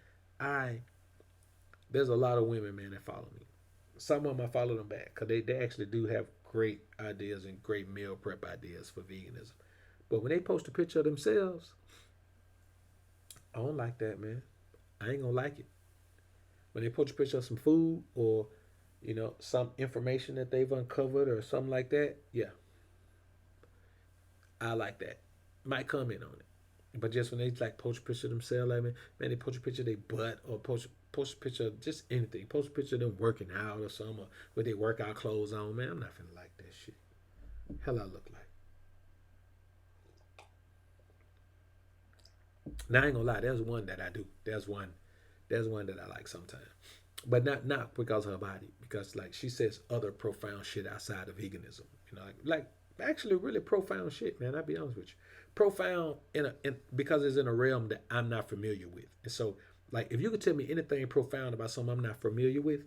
there's a lot of women, man, that follow me. Some of them I follow them back because they actually do have great ideas and great meal prep ideas for veganism. But when they post a picture of themselves, I don't like that, man. I ain't gonna like it. When they post a picture of some food or, you know, some information that they've uncovered or something like that, yeah, I like that. Might comment on it. But just when they like post a picture of themselves, like man, they post a picture of their butt or post a picture of just anything. Post a picture of them working out or something, or with their workout clothes on. Man, I'm not finna like that shit. Hell, I look like. Now I ain't gonna lie. There's one that I do. There's one that I like sometimes, but not because of her body. Because like she says other profound shit outside of veganism. Like actually really profound shit, man. I'll be honest with you. Profound because it's in a realm that I'm not familiar with. And so, like, if you could tell me anything profound about something I'm not familiar with,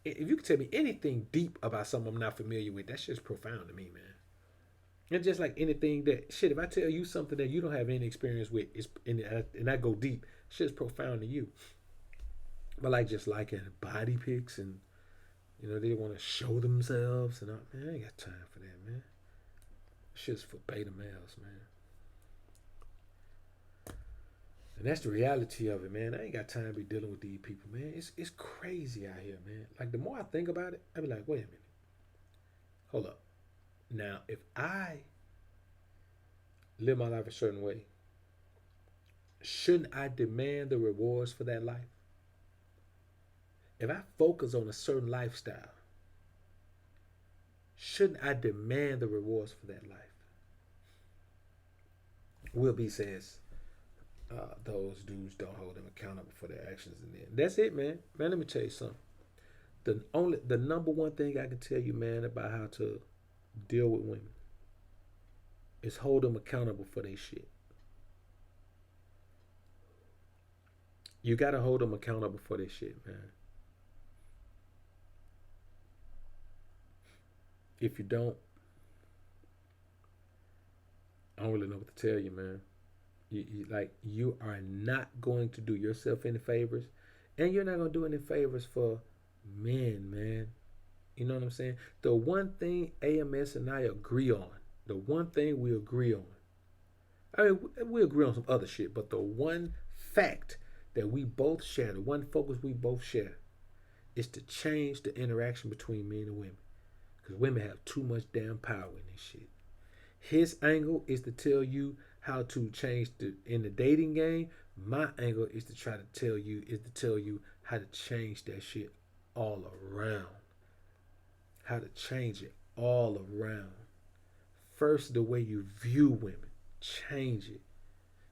if you could tell me anything deep about something I'm not familiar with, that's just profound to me, man. And just like anything that shit, if I tell you something that you don't have any experience with, and I go deep, shit's profound to you. But like just liking body pics and they want to show themselves and man, I ain't got time for that, man. Shit's for beta males, man. And that's the reality of it, man. I ain't got time to be dealing with these people, man. It's crazy out here, man. Like the more I think about it, I be like, wait a minute, hold up. Now, if I live my life a certain way, shouldn't I demand the rewards for that life? If I focus on a certain lifestyle, shouldn't I demand the rewards for that life? Will B says, those dudes don't hold them accountable for their actions, and then that's it, man. Man, let me tell you something. The number one thing I can tell you, man, about how to deal with women is hold them accountable for their shit. You gotta hold them accountable for their shit, man. If you don't, I don't really know what to tell you, man. You are not going to do yourself any favors, and you're not gonna do any favors for men, man. You know what I'm saying? The one thing AMS and I agree on, the one thing we agree on. I mean, we agree on some other shit, but the one fact that we both share, the one focus we both share, is to change the interaction between men and women. Because women have too much damn power in this shit. His angle is to tell you how to change in the dating game. My angle is to tell you how to change that shit all around. How to change it all around. First, the way you view women, change it.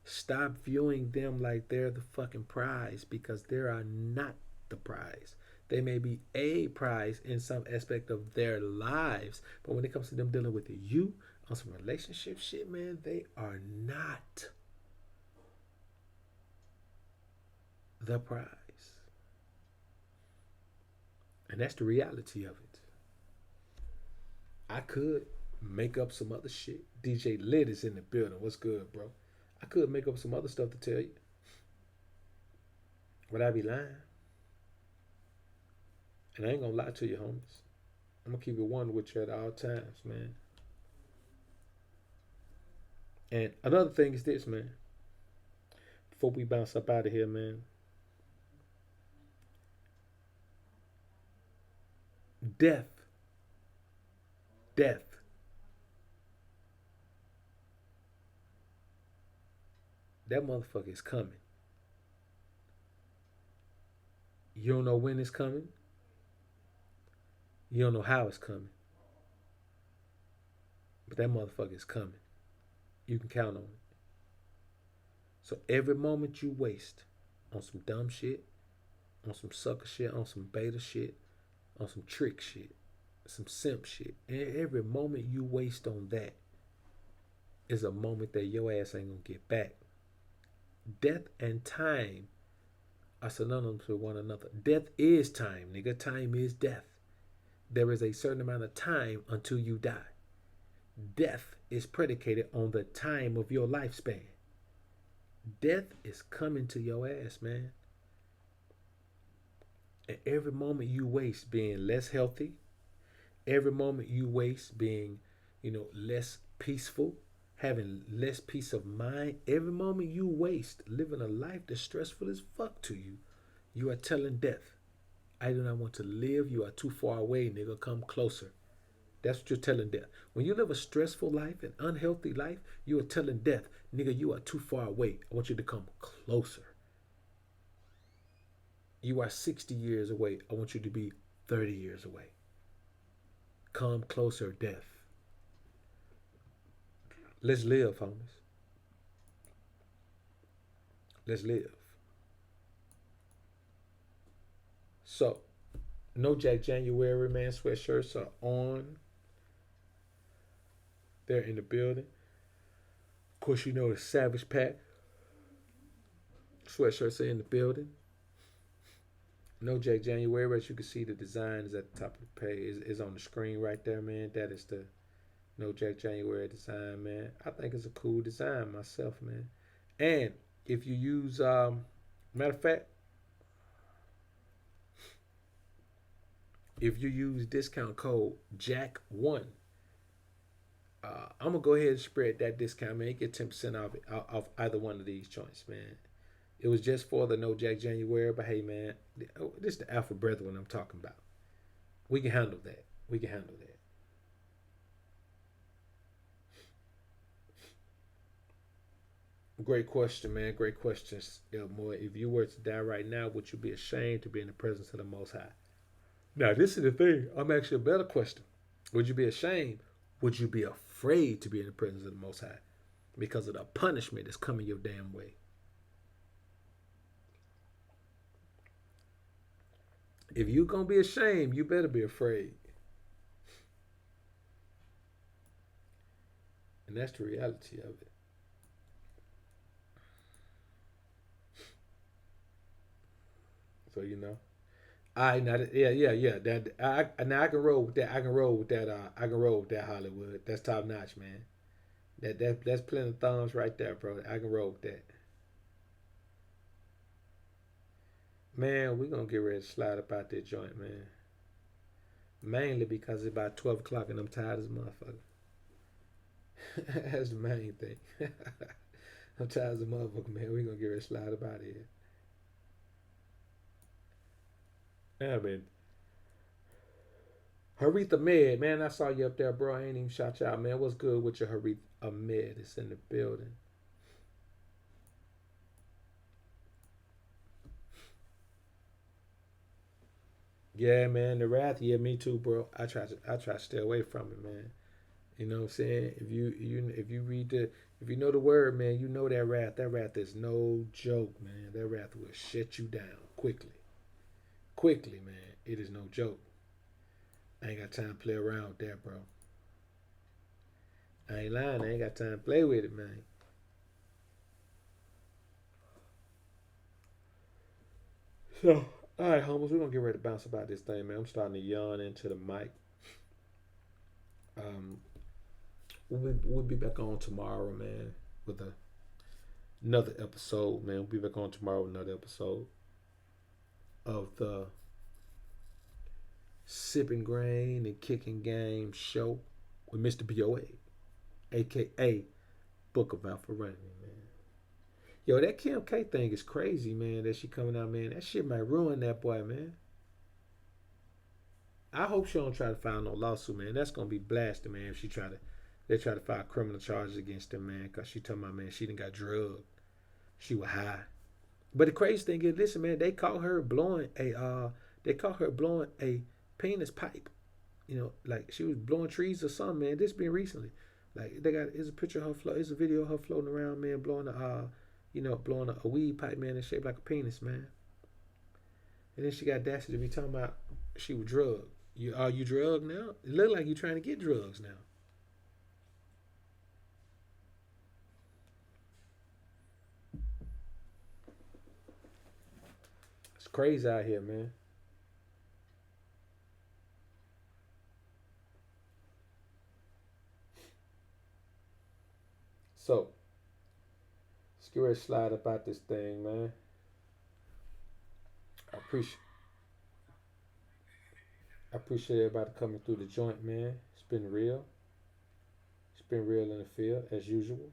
Stop viewing them like they're the fucking prize, because they are not the prize. They may be a prize in some aspect of their lives, but when it comes to them dealing with you on some relationship shit, man, they are not the prize. And that's the reality of it. I could make up some other shit. DJ Lit is in the building. What's good, bro? I could make up some other stuff to tell you. But I'd be lying. And I ain't gonna lie to you, homies. I'm gonna keep it one with you at all times, man. And another thing is this, man. Before we bounce up out of here, man. Death. Death. That motherfucker is coming. You don't know when it's coming. You don't know how it's coming. But that motherfucker is coming. You can count on it. So every moment you waste on some dumb shit, on some sucker shit, on some beta shit, on some trick shit, some simp shit, and every moment you waste on that is a moment that your ass ain't gonna get back. Death and time are synonymous with one another. Death is time, nigga. Time is death. There is a certain amount of time until you die. Death is predicated on the time of your lifespan. Death is coming to your ass, man. And every moment you waste being less healthy, every moment you waste being, less peaceful, having less peace of mind, every moment you waste living a life that's stressful as fuck to you, you are telling death, I do not want to live. You are too far away, nigga. Come closer. That's what you're telling death. When you live a stressful life, an unhealthy life, you are telling death, nigga, you are too far away. I want you to come closer. You are 60 years away. I want you to be 30 years away. Come closer, death. Let's live, homies. Let's live. So, no Jack January, man. Sweatshirts are on. They're in the building. Of course, you know the Savage Pack. Sweatshirts are in the building. No Jack January, as you can see, the design is at the top of the page. Is on the screen right there, man. That is the No Jack January design, man. I think it's a cool design myself, man. And if you use, matter of fact, if you use discount code Jack1, I'm gonna go ahead and spread that discount, man. You get 10% off either one of these joints, man. It was just for the No Jack January, but hey, man, this is the Alpha Brethren I'm talking about. We can handle that. We can handle that. Great question, man. Great questions, Elmore. If you were to die right now, would you be ashamed to be in the presence of the Most High? Now, this is the thing. I'm actually a better question. Would you be ashamed? Would you be afraid to be in the presence of the Most High because of the punishment that's coming your damn way? If you're going to be ashamed, you better be afraid. And that's the reality of it. So, you know. I now, yeah. That now I can roll with that. I can roll with that. I can roll with that Hollywood. That's top notch, man. That's plenty of thumbs right there, bro. I can roll with that. Man, we gonna get ready to slide up out that joint, man. Mainly because it's about 12 o'clock and I'm tired as a motherfucker. That's the main thing. I'm tired as a motherfucker, man. We gonna get ready to slide up out of here. Yeah, man. Haritha Ahmed, man, I saw you up there, bro. I ain't even shot you out, man. What's good with your Haritha Ahmed? It's in the building. Yeah, man, the wrath. Yeah, me too, bro. I try to stay away from it, man. You know what I'm saying? If you read the if you know the word, man, you know that wrath. That wrath is no joke, man. That wrath will shut you down quickly, quickly, man. It is no joke. I ain't got time to play around with that, bro. I ain't lying. I ain't got time to play with it, man. So, all right, homies, we're gonna get ready to bounce about this thing, man. I'm starting to yawn into the mic. Um, we'll be back on tomorrow, man, with another episode, man. We'll be back on tomorrow with another episode of the Sipping Grain and Kicking Game show with Mr. BoA, aka Book of Alpha Running, man. Yo, that Kim K thing is crazy, man. That she coming out, man. That shit might ruin that boy, man. I hope she don't try to file no lawsuit, man. That's gonna be blasted, man. If she try to, they try to file criminal charges against him, man. Cause she talking about, man, she done got drugged. She was high. But the crazy thing is, listen, man, they caught her blowing a penis pipe. You know, like she was blowing trees or something, man. This been recently. Like they got, it's a picture of her, it's a video of her floating around, man, blowing blowing a weed pipe, man, that's shaped like a penis, man. And then she got audacity to be talking about she was drugged. Are you drugged now? It look like you trying to get drugs now. It's crazy out here, man. So let's get ready to slide about this thing, man. I appreciate I appreciate everybody coming through the joint, man. It's been real. It's been real in the field as usual.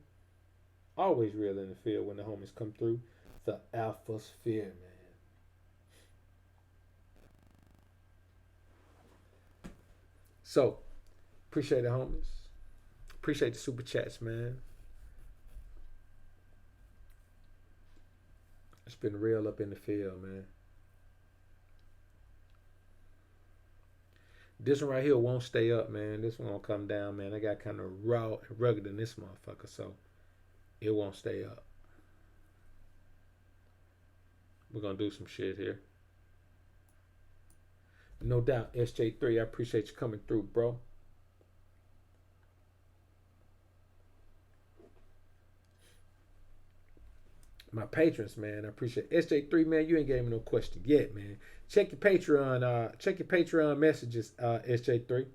Always real in the field when the homies come through. The Alpha Sphere, man. So Appreciate it, homies. Appreciate the super chats, man. It's been real up in the field, man. This one right here won't stay up, man. This one gonna come down, man. I got kind of raw and rugged in this motherfucker, so it won't stay up. We're gonna do some shit here. No doubt, SJ3, I appreciate you coming through, bro. My patrons, man, I appreciate it. SJ3, man. You ain't gave me no question yet, man. Check your Patreon. Check your Patreon messages, SJ3.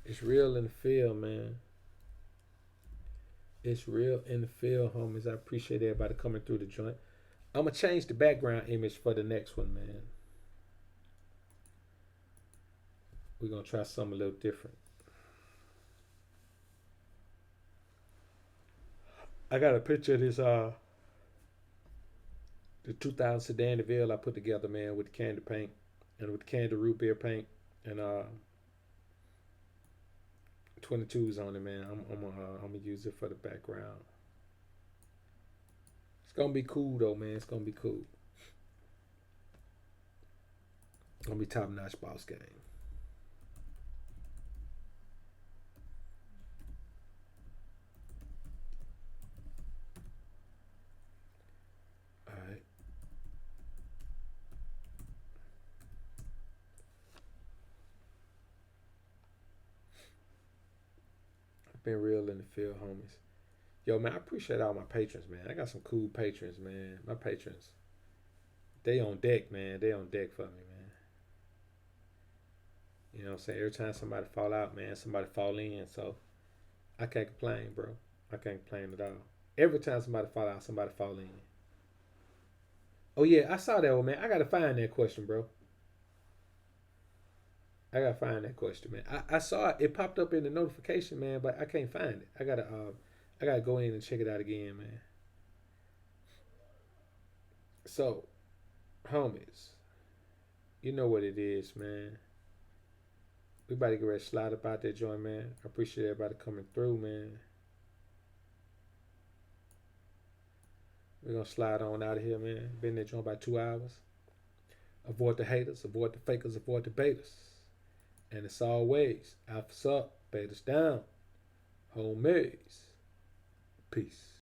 It's real in the field, man. It's real in the field, homies. I appreciate everybody coming through the joint. I'm gonna change the background image for the next one, man. We're gonna try something a little different. I got a picture of this the 2000 Sedan DeVille I put together, man, with the candy paint and with the candy root beer paint and 22s on it, man. I'm gonna use it for the background. It's gonna be cool though, man. It's gonna be cool. It's gonna be top notch boss game. All right. Been real in the field, homies. Yo, man, I appreciate all my patrons, man. I got some cool patrons, man. My patrons, they on deck, man. They on deck for me, man. You know what I'm saying? Every time somebody fall out, man, somebody fall in. So I can't complain, bro. I can't complain at all. Every time somebody fall out, somebody fall in. Oh yeah, I saw that one, man. I gotta find that question, bro. I gotta find that question, man. I saw it. It popped up in the notification, man, but I can't find it. I gotta go in and check it out again, man. So, homies, you know what it is, man. We about to get ready to slide up out that joint, man. I appreciate everybody coming through, man. We're gonna slide on out of here, man. Been there joint about 2 hours. Avoid the haters, avoid the fakers, avoid the betas. And it's always alphas up, betas down. Homies. Peace.